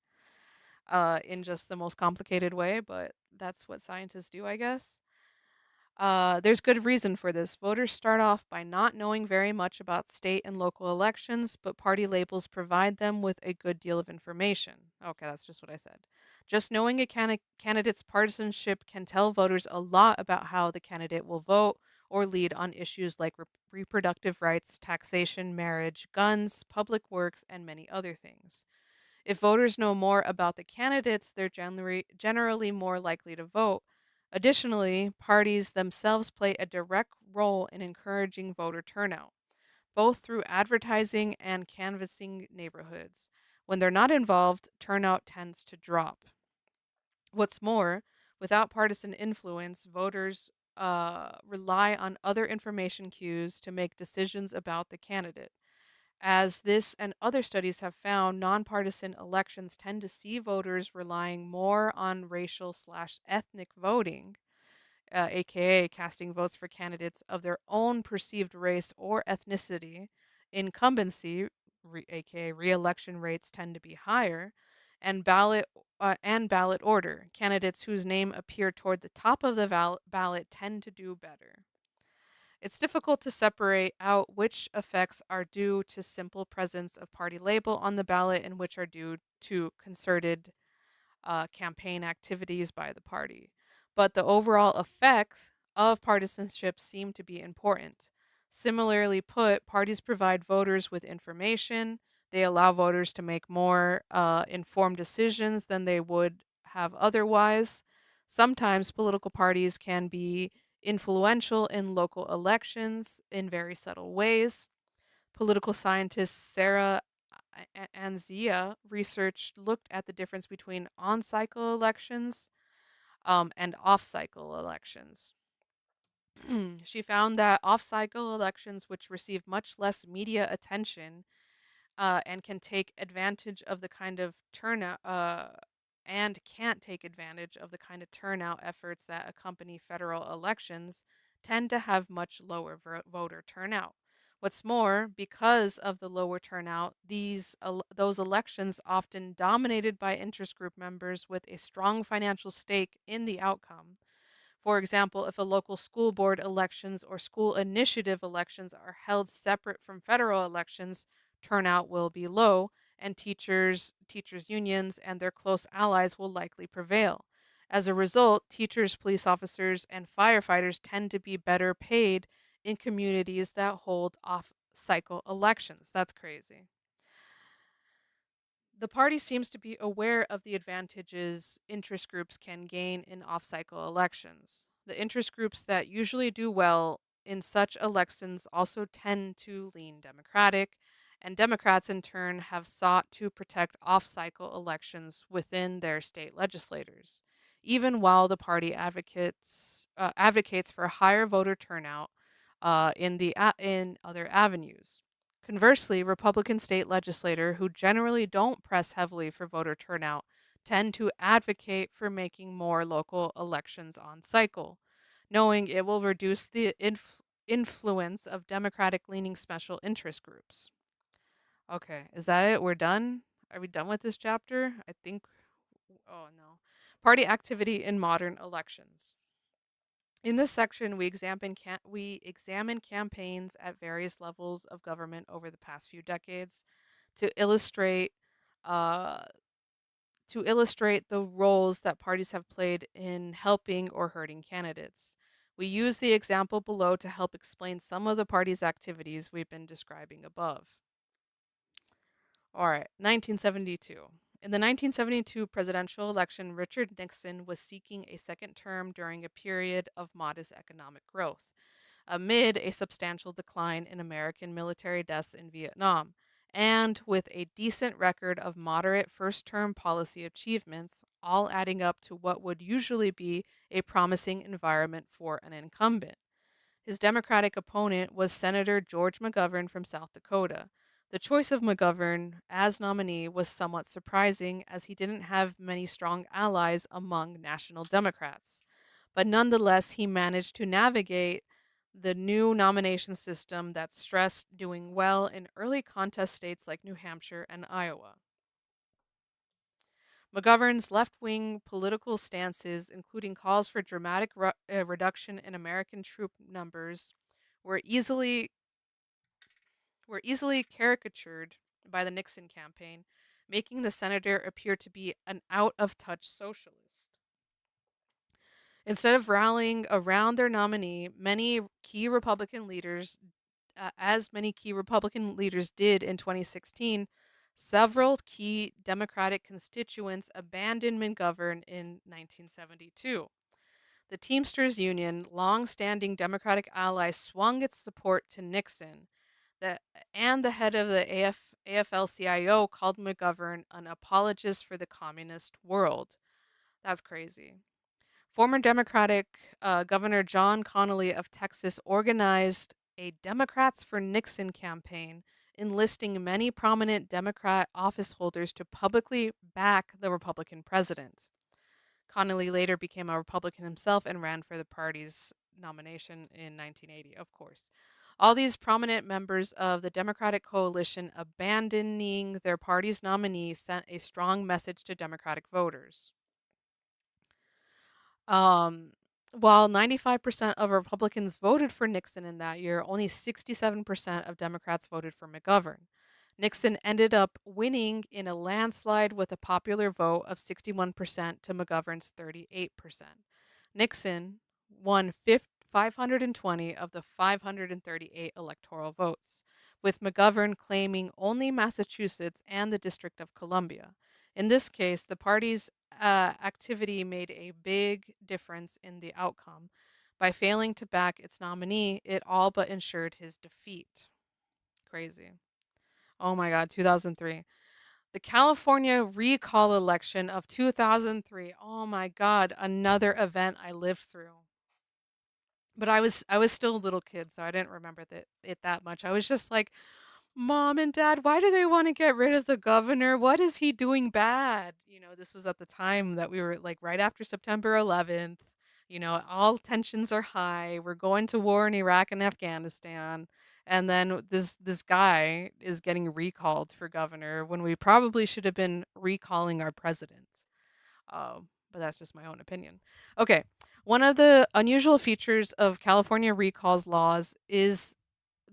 in just the most complicated way, but that's what scientists do, I guess. There's good reason for this. Voters start off by not knowing very much about state and local elections, but party labels provide them with a good deal of information. Okay, that's just what I said. Just knowing a candidate's partisanship can tell voters a lot about how the candidate will vote or lead on issues like reproductive rights, taxation, marriage, guns, public works, and many other things. If voters know more about the candidates, they're generally more likely to vote. Additionally, parties themselves play a direct role in encouraging voter turnout, both through advertising and canvassing neighborhoods. When they're not involved, turnout tends to drop. What's more, without partisan influence, voters rely on other information cues to make decisions about the candidate. As this and other studies have found, nonpartisan elections tend to see voters relying more on racial/ethnic voting, aka casting votes for candidates of their own perceived race or ethnicity. Incumbency, aka re-election rates, tend to be higher, and ballot order. Candidates whose name appear toward the top of the ballot tend to do better. It's difficult to separate out which effects are due to simple presence of party label on the ballot and which are due to concerted campaign activities by the party. But the overall effects of partisanship seem to be important. Similarly put, parties provide voters with information, They allow voters to make more informed decisions than they would have otherwise. Sometimes political parties can be influential in local elections in very subtle ways. Political scientist Sarah Anzia research looked at the difference between on cycle elections and off cycle elections. She found that off cycle elections, which receive much less media attention and can take advantage of the kind of turnout, and can't take advantage of the kind of turnout efforts that accompany federal elections, tend to have much lower voter turnout. What's more, because of the lower turnout, those elections often dominated by interest group members with a strong financial stake in the outcome. For example, if a local school board elections or school initiative elections are held separate from federal elections, turnout will be low, and teachers unions, and their close allies will likely prevail. As a result, teachers, police officers, and firefighters tend to be better paid in communities that hold off cycle elections. That's crazy. The party seems to be aware of the advantages interest groups can gain in off cycle elections. The interest groups that usually do well in such elections also tend to lean Democratic, and Democrats in turn have sought to protect off cycle elections within their state legislators, even while the party advocates for higher voter turnout in other avenues. Conversely, Republican state legislators who generally don't press heavily for voter turnout tend to advocate for making more local elections on cycle, knowing it will reduce the influence of Democratic leaning special interest groups. Okay, is that it? We're done? Are we done with this chapter? I think. Oh no. Party activity in modern elections. In this section, we examine campaigns at various levels of government over the past few decades to illustrate uh, the roles that parties have played in helping or hurting candidates. We use the example below to help explain some of the party's activities we've been describing above. All right, 1972. In the 1972 presidential election, Richard Nixon was seeking a second term during a period of modest economic growth, amid a substantial decline in American military deaths in Vietnam, and with a decent record of moderate first term policy achievements, all adding up to what would usually be a promising environment for an incumbent. His Democratic opponent was Senator George McGovern from South Dakota. The choice of McGovern as nominee was somewhat surprising as he didn't have many strong allies among national Democrats. But nonetheless, he managed to navigate the new nomination system that stressed doing well in early contest states like New Hampshire and Iowa. McGovern's left wing political stances, including calls for dramatic reduction in American troop numbers, were easily were easily caricatured by the Nixon campaign, making the senator appear to be an out of touch socialist. Instead of rallying around their nominee, many key Republican leaders did in 2016, several key Democratic constituents abandoned McGovern in 1972. The Teamsters Union, long-standing Democratic ally, swung its support to Nixon, the, and the head of the AFL-CIO called McGovern an apologist for the communist world. That's crazy. Former Democratic Governor John Connally of Texas organized a Democrats for Nixon campaign, enlisting many prominent Democrat office holders to publicly back the Republican president. Connally later became a Republican himself and ran for the party's nomination in 1980, of course. All these prominent members of the Democratic coalition abandoning their party's nominee sent a strong message to Democratic voters. Um, while 95% of Republicans voted for Nixon in that year, only 67% of Democrats voted for McGovern. Nixon ended up winning in a landslide with a popular vote of 61% to McGovern's 38%. Nixon won 520 of the 538 electoral votes, with McGovern claiming only Massachusetts and the District of Columbia. In this case, the party's activity made a big difference in the outcome. By failing to back its nominee, it all but ensured his defeat. Crazy. Oh my God, 2003. The California recall election of 2003. Oh my God, another event I lived through. But I was still a little kid, so I didn't remember it that much. I was just like, "Mom and Dad, why do they want to get rid of the governor? What is he doing bad?" This was at the time that we were like right after September 11th. All tensions are high. We're going to war in Iraq and Afghanistan. And then this guy is getting recalled for governor when we probably should have been recalling our president. But that's just my own opinion. Okay. One of the unusual features of California recalls laws is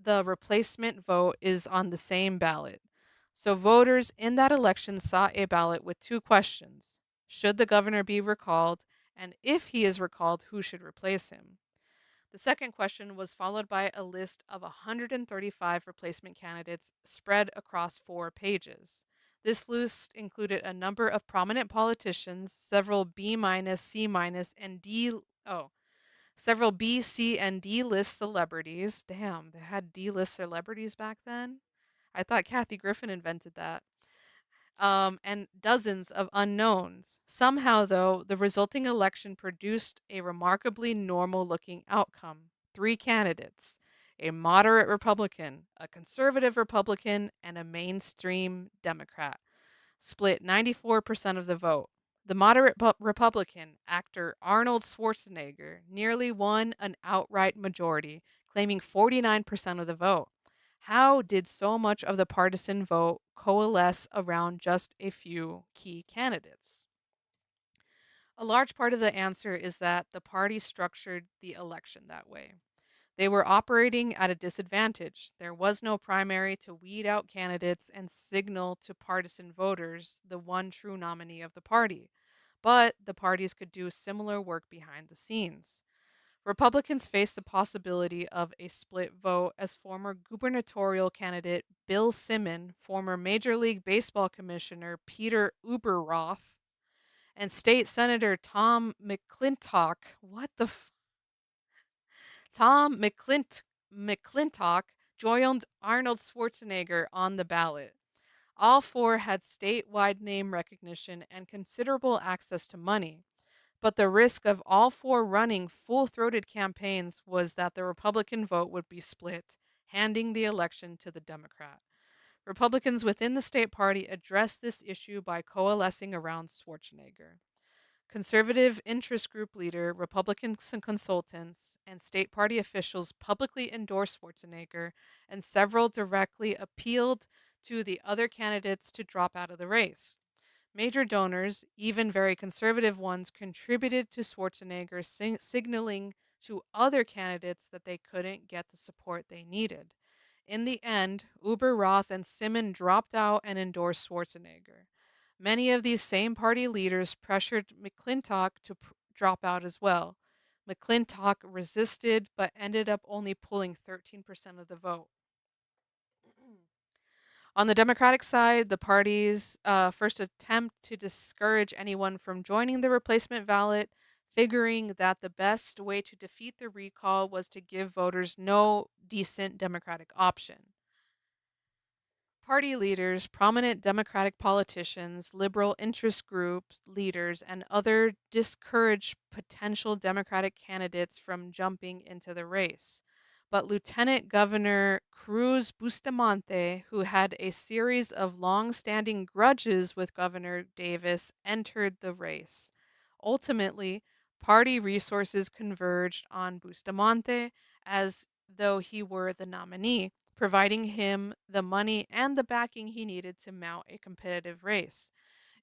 the replacement vote is on the same ballot. So voters in that election saw a ballot with two questions. Should the governor be recalled? And if he is recalled, who should replace him? The second question was followed by a list of 135 replacement candidates spread across 4 pages. This list included a number of prominent politicians, several B minus, C minus, and several B, C, and D list celebrities. Damn, they had D list celebrities back then. I thought Kathy Griffin invented that. And dozens of unknowns. Somehow, though, the resulting election produced a remarkably normal looking outcome. 3 candidates: a moderate Republican, a conservative Republican, and a mainstream Democrat split 94% of the vote. The moderate Republican actor Arnold Schwarzenegger nearly won an outright majority, claiming 49% of the vote. How did so much of the partisan vote coalesce around just a few key candidates? A large part of the answer is that the party structured the election that way. They were operating at a disadvantage. There was no primary to weed out candidates and signal to partisan voters the one true nominee of the party. But the parties could do similar work behind the scenes. Republicans faced the possibility of a split vote as former gubernatorial candidate Bill Simmons, former Major League Baseball commissioner Peter Uberroth, and state senator Tom McClintock joined Arnold Schwarzenegger on the ballot. All four had statewide name recognition and considerable access to money. But the risk of all four running full throated campaigns was that the Republican vote would be split, handing the election to the Democrat. Republicans within the state party addressed this issue by coalescing around Schwarzenegger. Conservative interest group leader, Republican consultants, and state party officials publicly endorsed Schwarzenegger, and several directly appealed to the other candidates to drop out of the race. Major donors, even very conservative ones, contributed to Schwarzenegger, signaling to other candidates that they couldn't get the support they needed. In the end, Roth and Simon dropped out and endorsed Schwarzenegger. Many of these same party leaders pressured McClintock to drop out as well. McClintock resisted but ended up only pulling 13% of the vote. On the Democratic side, the party's first attempt to discourage anyone from joining the replacement ballot, figuring that the best way to defeat the recall was to give voters no decent Democratic option. Party leaders, prominent Democratic politicians, liberal interest group leaders, and other discouraged potential Democratic candidates from jumping into the race. But Lieutenant Governor Cruz Bustamante, who had a series of long standing grudges with Governor Davis, entered the race. Ultimately, party resources converged on Bustamante as though he were the nominee, providing him the money and the backing he needed to mount a competitive race.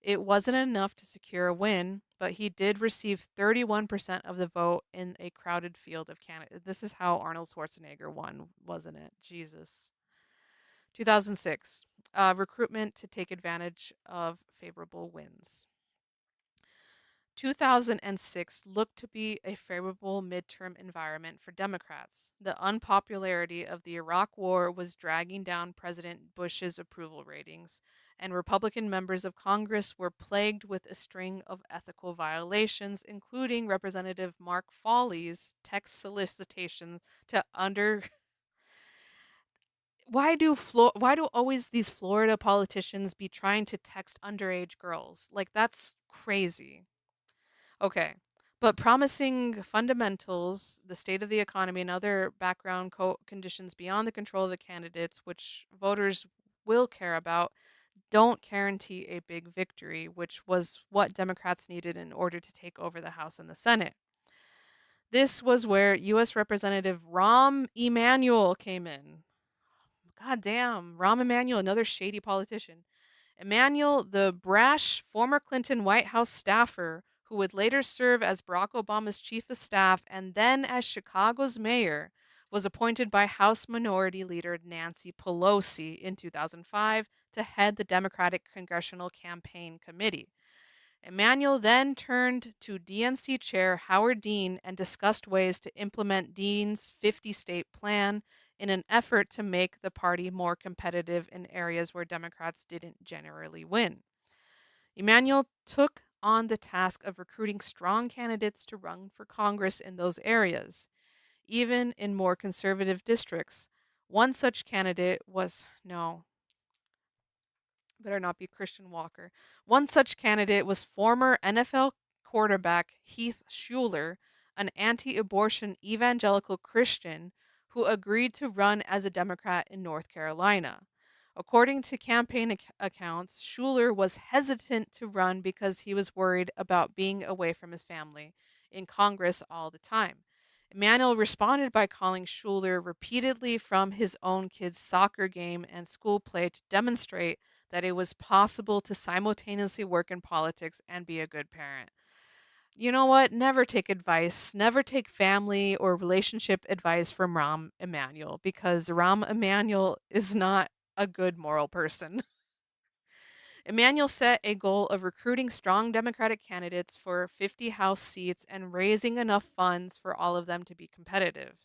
It wasn't enough to secure a win, but he did receive 31% of the vote in a crowded field of candidates. This is how Arnold Schwarzenegger won, wasn't it? Jesus. 2006. Recruitment to take advantage of favorable wins. 2006 looked to be a favorable midterm environment for Democrats. The unpopularity of the Iraq War was dragging down President Bush's approval ratings, and Republican members of Congress were plagued with a string of ethical violations, including Representative Mark Foley's text solicitation to under why do always these Florida politicians be trying to text underage girls? Like that's crazy. Okay. But promising fundamentals, the state of the economy, and other background conditions beyond the control of the candidates, which voters will care about, don't guarantee a big victory, which was what Democrats needed in order to take over the House and the Senate. This was where U.S. Representative Rahm Emanuel came in. God damn, Rahm Emanuel, another shady politician. Emanuel, the brash former Clinton White House staffer who would later serve as Barack Obama's chief of staff and then as Chicago's mayor, was appointed by House Minority Leader Nancy Pelosi in 2005 to head the Democratic Congressional Campaign Committee. Emanuel then turned to DNC Chair Howard Dean and discussed ways to implement Dean's 50 state plan in an effort to make the party more competitive in areas where Democrats didn't generally win. Emanuel took on the task of recruiting strong candidates to run for Congress in those areas, even in more conservative districts. One such candidate was, no, better not be Christian Walker. One such candidate was former NFL quarterback Heath Shuler, an anti abortion evangelical Christian who agreed to run as a Democrat in North Carolina. According to campaign accounts, Shuler was hesitant to run because he was worried about being away from his family in Congress all the time. Emanuel responded by calling Shuler repeatedly from his own kid's soccer game and school play to demonstrate that it was possible to simultaneously work in politics and be a good parent. You know what? Never take advice, never take family or relationship advice from Rahm Emanuel because Rahm Emanuel is not a good moral person. Emanuel set a goal of recruiting strong Democratic candidates for 50 House seats and raising enough funds for all of them to be competitive.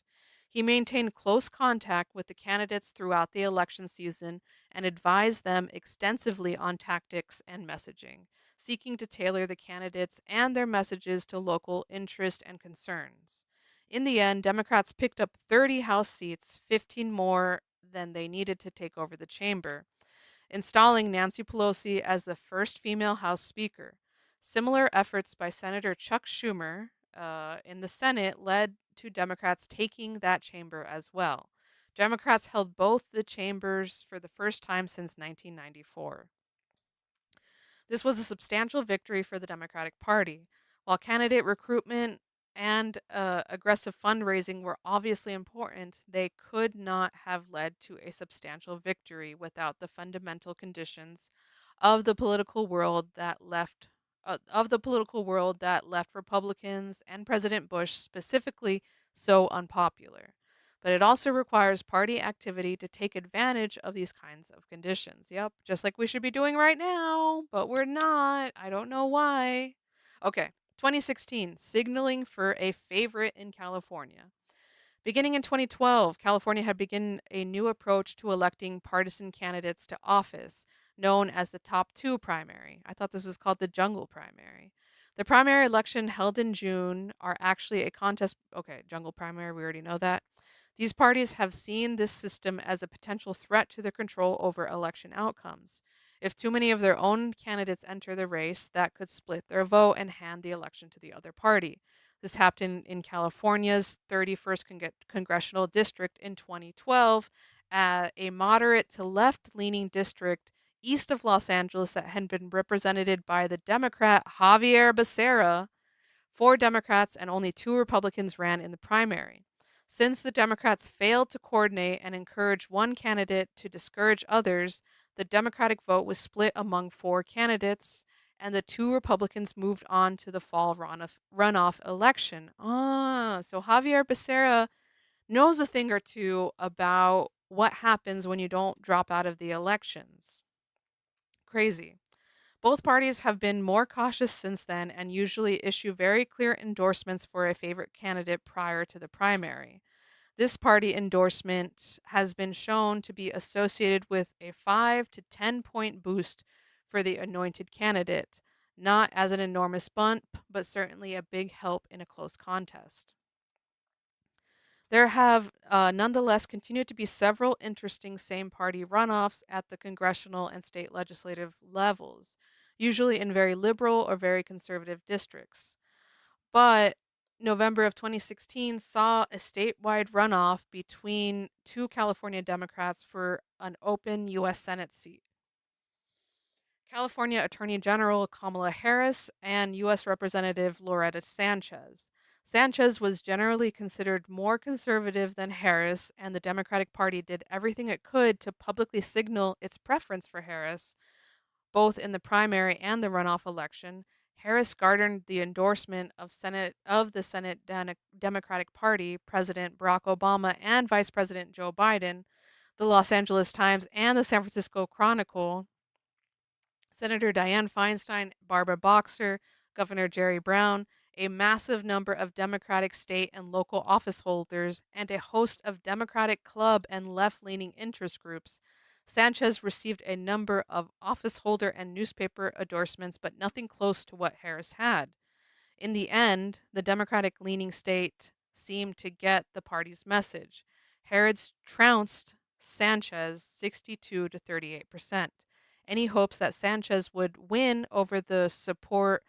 He maintained close contact with the candidates throughout the election season and advised them extensively on tactics and messaging, seeking to tailor the candidates and their messages to local interest and concerns. In the end, Democrats picked up 30 House seats, 15 more than they needed to take over the chamber, installing Nancy Pelosi as the first female House Speaker. Similar efforts by Senator Chuck Schumer in the Senate led to Democrats taking that chamber as well. Democrats held both the chambers for the first time since 1994. This was a substantial victory for the Democratic Party. While candidate recruitment and aggressive fundraising were obviously important, they could not have led to a substantial victory without the fundamental conditions of the political world that left Republicans and President Bush specifically so unpopular. But it also requires party activity to take advantage of these kinds of conditions. Yep, just like we should be doing right now, but we're not. I don't know why. Okay, 2016, signaling for a favorite in California. Beginning in 2012, California had begun a new approach to electing partisan candidates to office, known as the Top Two primary. I thought this was called the Jungle primary. The primary election held in June are actually a contest. Okay, Jungle primary, we already know that. These parties have seen this system as a potential threat to their control over election outcomes. If too many of their own candidates enter the race, that could split their vote and hand the election to the other party. This happened in California's 31st congressional district in 2012, a moderate to left leaning district east of Los Angeles that had been represented by the Democrat Javier Becerra. Four Democrats and only two Republicans ran in the primary. Since the Democrats failed to coordinate and encourage one candidate to discourage others, the Democratic vote was split among four candidates, and the two Republicans moved on to the fall runoff election. So Javier Becerra knows a thing or two about what happens when you don't drop out of the elections. Crazy. Both parties have been more cautious since then and usually issue very clear endorsements for a favorite candidate prior to the primary. This party endorsement has been shown to be associated with a 5 to 10 point boost for the anointed candidate, not as an enormous bump, but certainly a big help in a close contest. There have nonetheless continued to be several interesting same party runoffs at the congressional and state legislative levels, usually in very liberal or very conservative districts. But November of 2016 saw a statewide runoff between two California Democrats for an open U.S. Senate seat. California Attorney General Kamala Harris and U.S. Representative Loretta Sanchez. Sanchez was generally considered more conservative than Harris, and the Democratic Party did everything it could to publicly signal its preference for Harris, both in the primary and the runoff election. Harris garnered the endorsement of the Senate Democratic Party, President Barack Obama, and Vice President Joe Biden, the Los Angeles Times, and the San Francisco Chronicle, Senator Dianne Feinstein, Barbara Boxer, Governor Jerry Brown, a massive number of Democratic state and local office holders, and a host of Democratic club and left leaning interest groups. Sanchez received a number of office holder and newspaper endorsements, but nothing close to what Harris had. In the end, the Democratic leaning state seemed to get the party's message. Harris trounced Sanchez 62 to 38%. Any hopes that Sanchez would win over the support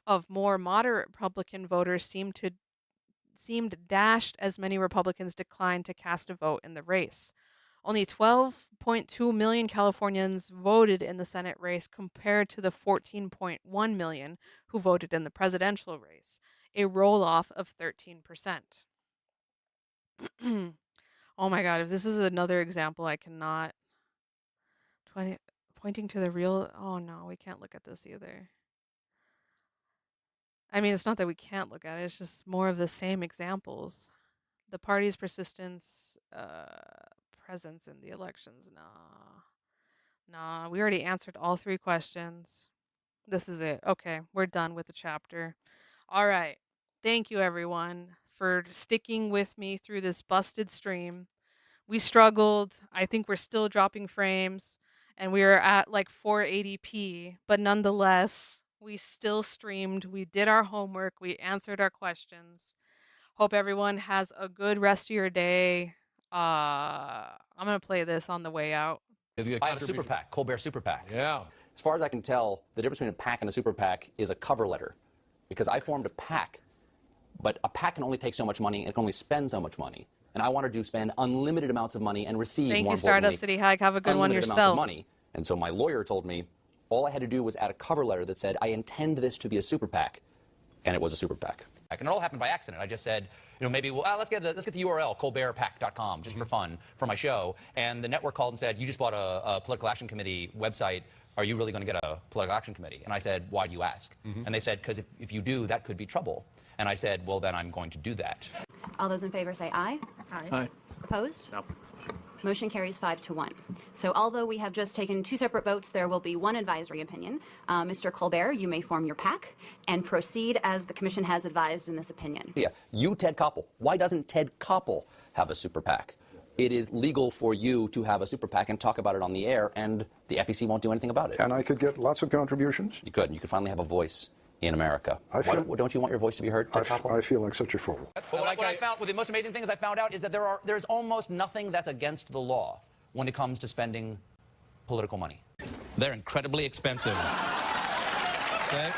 of more moderate Republican voters seemed dashed as many Republicans declined to cast a vote in the race. Only 12.2 million Californians voted in the Senate race compared to the 14.1 million who voted in the presidential race, a roll-off of 13%. Oh my God, if this is another example, I cannot. 20, pointing to the real. Oh no, we can't look at this either. I mean, it's not that we can't look at it, it's just more of the same examples. The party's persistence, presence in the elections. Nah, we already answered all three questions. This is it. Okay, we're done with the chapter. All right. Thank you, everyone, for sticking with me through this busted stream. We struggled. I think we're still dropping frames, and we are at like 480p, but nonetheless, we still streamed. We did our homework. We answered our questions. Hope everyone has a good rest of your day. I'm going to play this on the way out. I have a super PAC, Colbert Super PAC. Yeah. As far as I can tell, the difference between a PAC and a super PAC is a cover letter. Because I formed a PAC, but a PAC can only take so much money and it can only spend so much money. And I wanted to spend unlimited amounts of money and receive, Thank more you, Stardust City Hike. Have a good one unlimited amounts yourself. of money. And so my lawyer told me all I had to do was add a cover letter that said, I intend this to be a super PAC. And it was a super PAC. And it all happened by accident. I just said, maybe let's get the URL, colbertpac.com, just for fun, for my show. And the network called and said, you just bought a political action committee website. Are you really going to get a political action committee? And I said, why do you ask? And they said, because if you do, that could be trouble. And I said, well, then I'm going to do that. All those in favor say aye. Aye. Aye. Opposed? No. Motion carries 5-1. So although we have just taken 2 separate votes, there will be one advisory opinion. Mr. Colbert, you may form your PAC and proceed as the commission has advised in this opinion. Yeah, you, Ted Koppel. Why doesn't Ted Koppel have a super PAC? It is legal for you to have a super PAC and talk about it on the air, and the FEC won't do anything about it. And I could get lots of contributions? You could. You could finally have a voice in America. Don't you want your voice to be heard, Ted Koppel? I feel like such a fool. What I found, the most amazing thing is I found out is that there's almost nothing that's against the law when it comes to spending political money. They're incredibly expensive. Okay.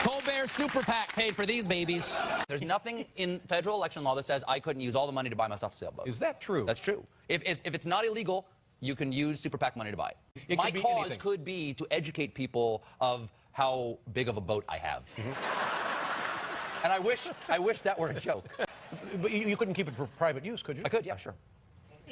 Colbert Super PAC paid for these babies. There's nothing in federal election law that says I couldn't use all the money to buy myself a sailboat. Is that true? That's true. If it's not illegal, you can use super PAC money to buy it. It My could be cause anything. could be to educate people of how big of a boat I have. And I wish that were a joke. But you couldn't keep it for private use, could you? I could, yeah, sure.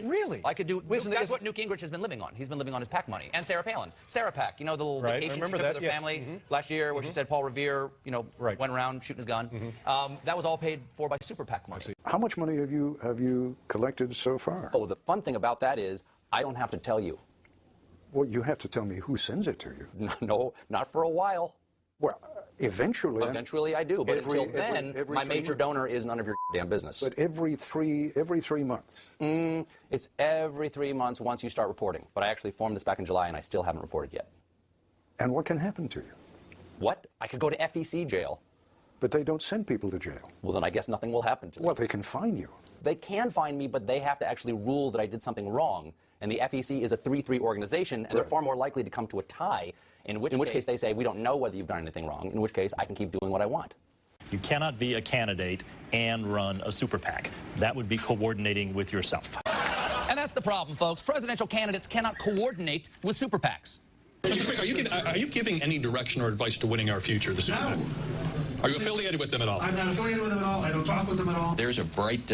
Really? I could do. Isn't That's what Newt Gingrich has been living on. He's been living on his PAC money. And Sarah Palin. Sarah PAC, the little Right, I vacation she remember took that, with her yes. family last year, where she said Paul Revere, Right. went around shooting his gun. That was all paid for by super PAC money. How much money have you collected so far? Oh, the fun thing about that is I don't have to tell you. Well, you have to tell me who sends it to you. No, not for a while. Well, eventually. Eventually I do, but until then, my major donor is none of your damn business. But every three months. It's every 3 months once you start reporting. But I actually formed this back in July, and I still haven't reported yet. And what can happen to you? What? I could go to FEC jail. But they don't send people to jail. Well, then I guess nothing will happen to me. Well, they can fine you. They can fine me, but they have to actually rule that I did something wrong. And the FEC is a 3-3 organization, and they're far more likely to come to a tie, in which case they say, we don't know whether you've done anything wrong, in which case I can keep doing what I want. You cannot be a candidate and run a super PAC. That would be coordinating with yourself. And that's the problem, folks. Presidential candidates cannot coordinate with super PACs. Are you giving any direction or advice to Winning Our Future, the super PAC? Are you affiliated with them at all? I'm not affiliated with them at all. I don't talk with them at all. There's a bright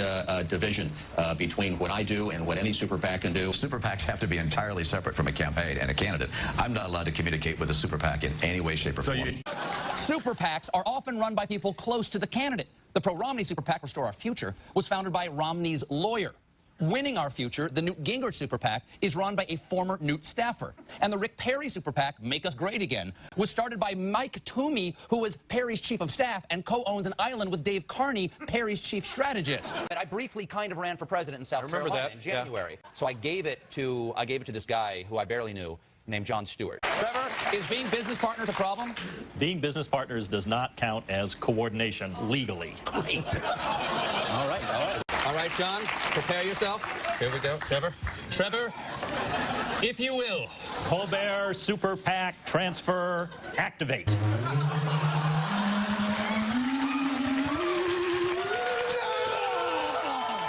division between what I do and what any super PAC can do. Super PACs have to be entirely separate from a campaign and a candidate. I'm not allowed to communicate with a super PAC in any way, shape, or form. Super PACs are often run by people close to the candidate. The pro-Romney super PAC, Restore Our Future, was founded by Romney's lawyer. Winning Our Future, the Newt Gingrich super PAC, is run by a former Newt staffer. And the Rick Perry super PAC, Make Us Great Again, was started by Mike Toomey, who was Perry's chief of staff and co-owns an island with Dave Carney, Perry's chief strategist. And I briefly kind of ran for president in South Carolina in January. Yeah. So I gave it to this guy who I barely knew, named Jon Stewart. Trevor, is being business partners a problem? Being business partners does not count as coordination legally. Great. All right, all right. All right, John, prepare yourself. Here we go. Trevor, if you will. Colbert Super PAC transfer activate.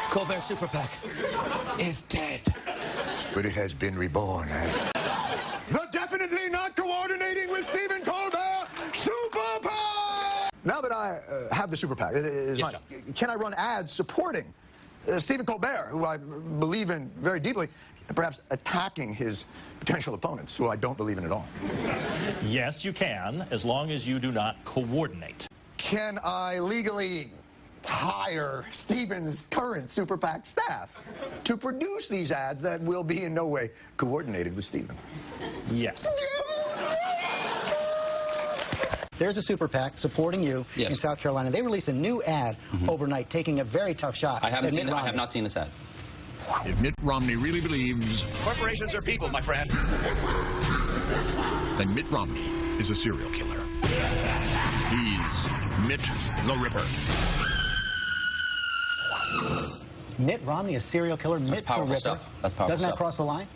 Colbert Super PAC is dead. But it has been reborn as the definitely not coordinating with Stephen Colbert Super PAC! Now that I have the Super PAC, can I run ads supporting Stephen Colbert, who I believe in very deeply, and perhaps attacking his potential opponents, who I don't believe in at all? Yes, you can, as long as you do not coordinate. Can I legally hire Stephen's current Super PAC staff to produce these ads that will be in no way coordinated with Stephen? Yes. There's a super PAC supporting you in South Carolina. They released a new ad overnight taking a very tough shot. I have not seen this ad. If Mitt Romney really believes Corporations are people, my friend. then Mitt Romney is a serial killer. He's Mitt the Ripper. Mitt Romney, a serial killer? That's Mitt powerful the Ripper? stuff. That's powerful Doesn't that stuff. cross the line?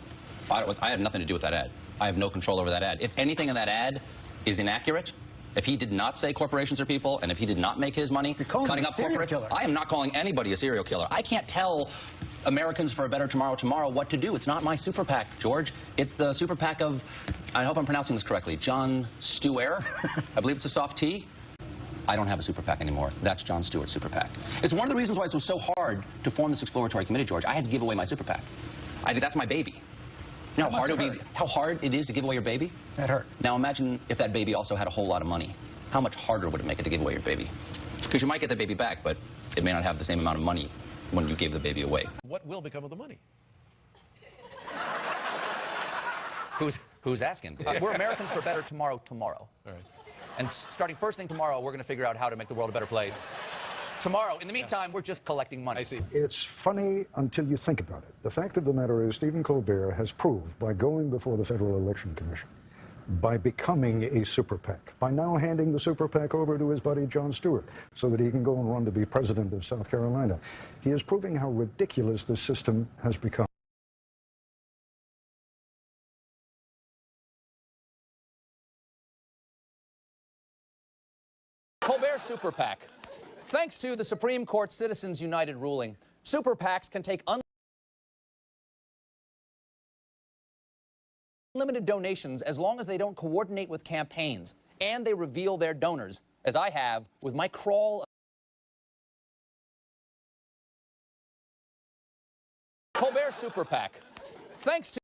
I have nothing to do with that ad. I have no control over that ad. If anything in that ad is inaccurate, if he did not say corporations are people, and if he did not make his money cutting up corporations, I am not calling anybody a serial killer. I can't tell Americans for a Better Tomorrow what to do. It's not my super PAC, George. It's the super PAC of, I hope I'm pronouncing this correctly, Jon Stewart. I believe it's a soft T. I don't have a super PAC anymore. That's Jon Stewart's super PAC. It's one of the reasons why it was so hard to form this exploratory committee, George. I had to give away my super PAC. that's my baby. You know how hard it is to give away your baby? That hurt. Now imagine if that baby also had a whole lot of money. How much harder would it make it to give away your baby? Because you might get the baby back, but it may not have the same amount of money when you gave the baby away. What will become of the money? Who's asking? We're Americans for Better tomorrow. All right. And starting first thing tomorrow, we're going to figure out how to make the world a better place. Tomorrow. In the meantime, we're just collecting money. I see. It's funny until you think about it. The fact of the matter is Stephen Colbert has proved by going before the Federal Election Commission, by becoming a super PAC, by now handing the super PAC over to his buddy Jon Stewart so that he can go and run to be president of South Carolina. He is proving how ridiculous this system has become. Colbert Super PAC. Thanks to the Supreme Court Citizens United ruling, super PACs can take unlimited donations as long as they don't coordinate with campaigns and they reveal their donors, as I have with my crawl. Colbert Super PAC. Thanks to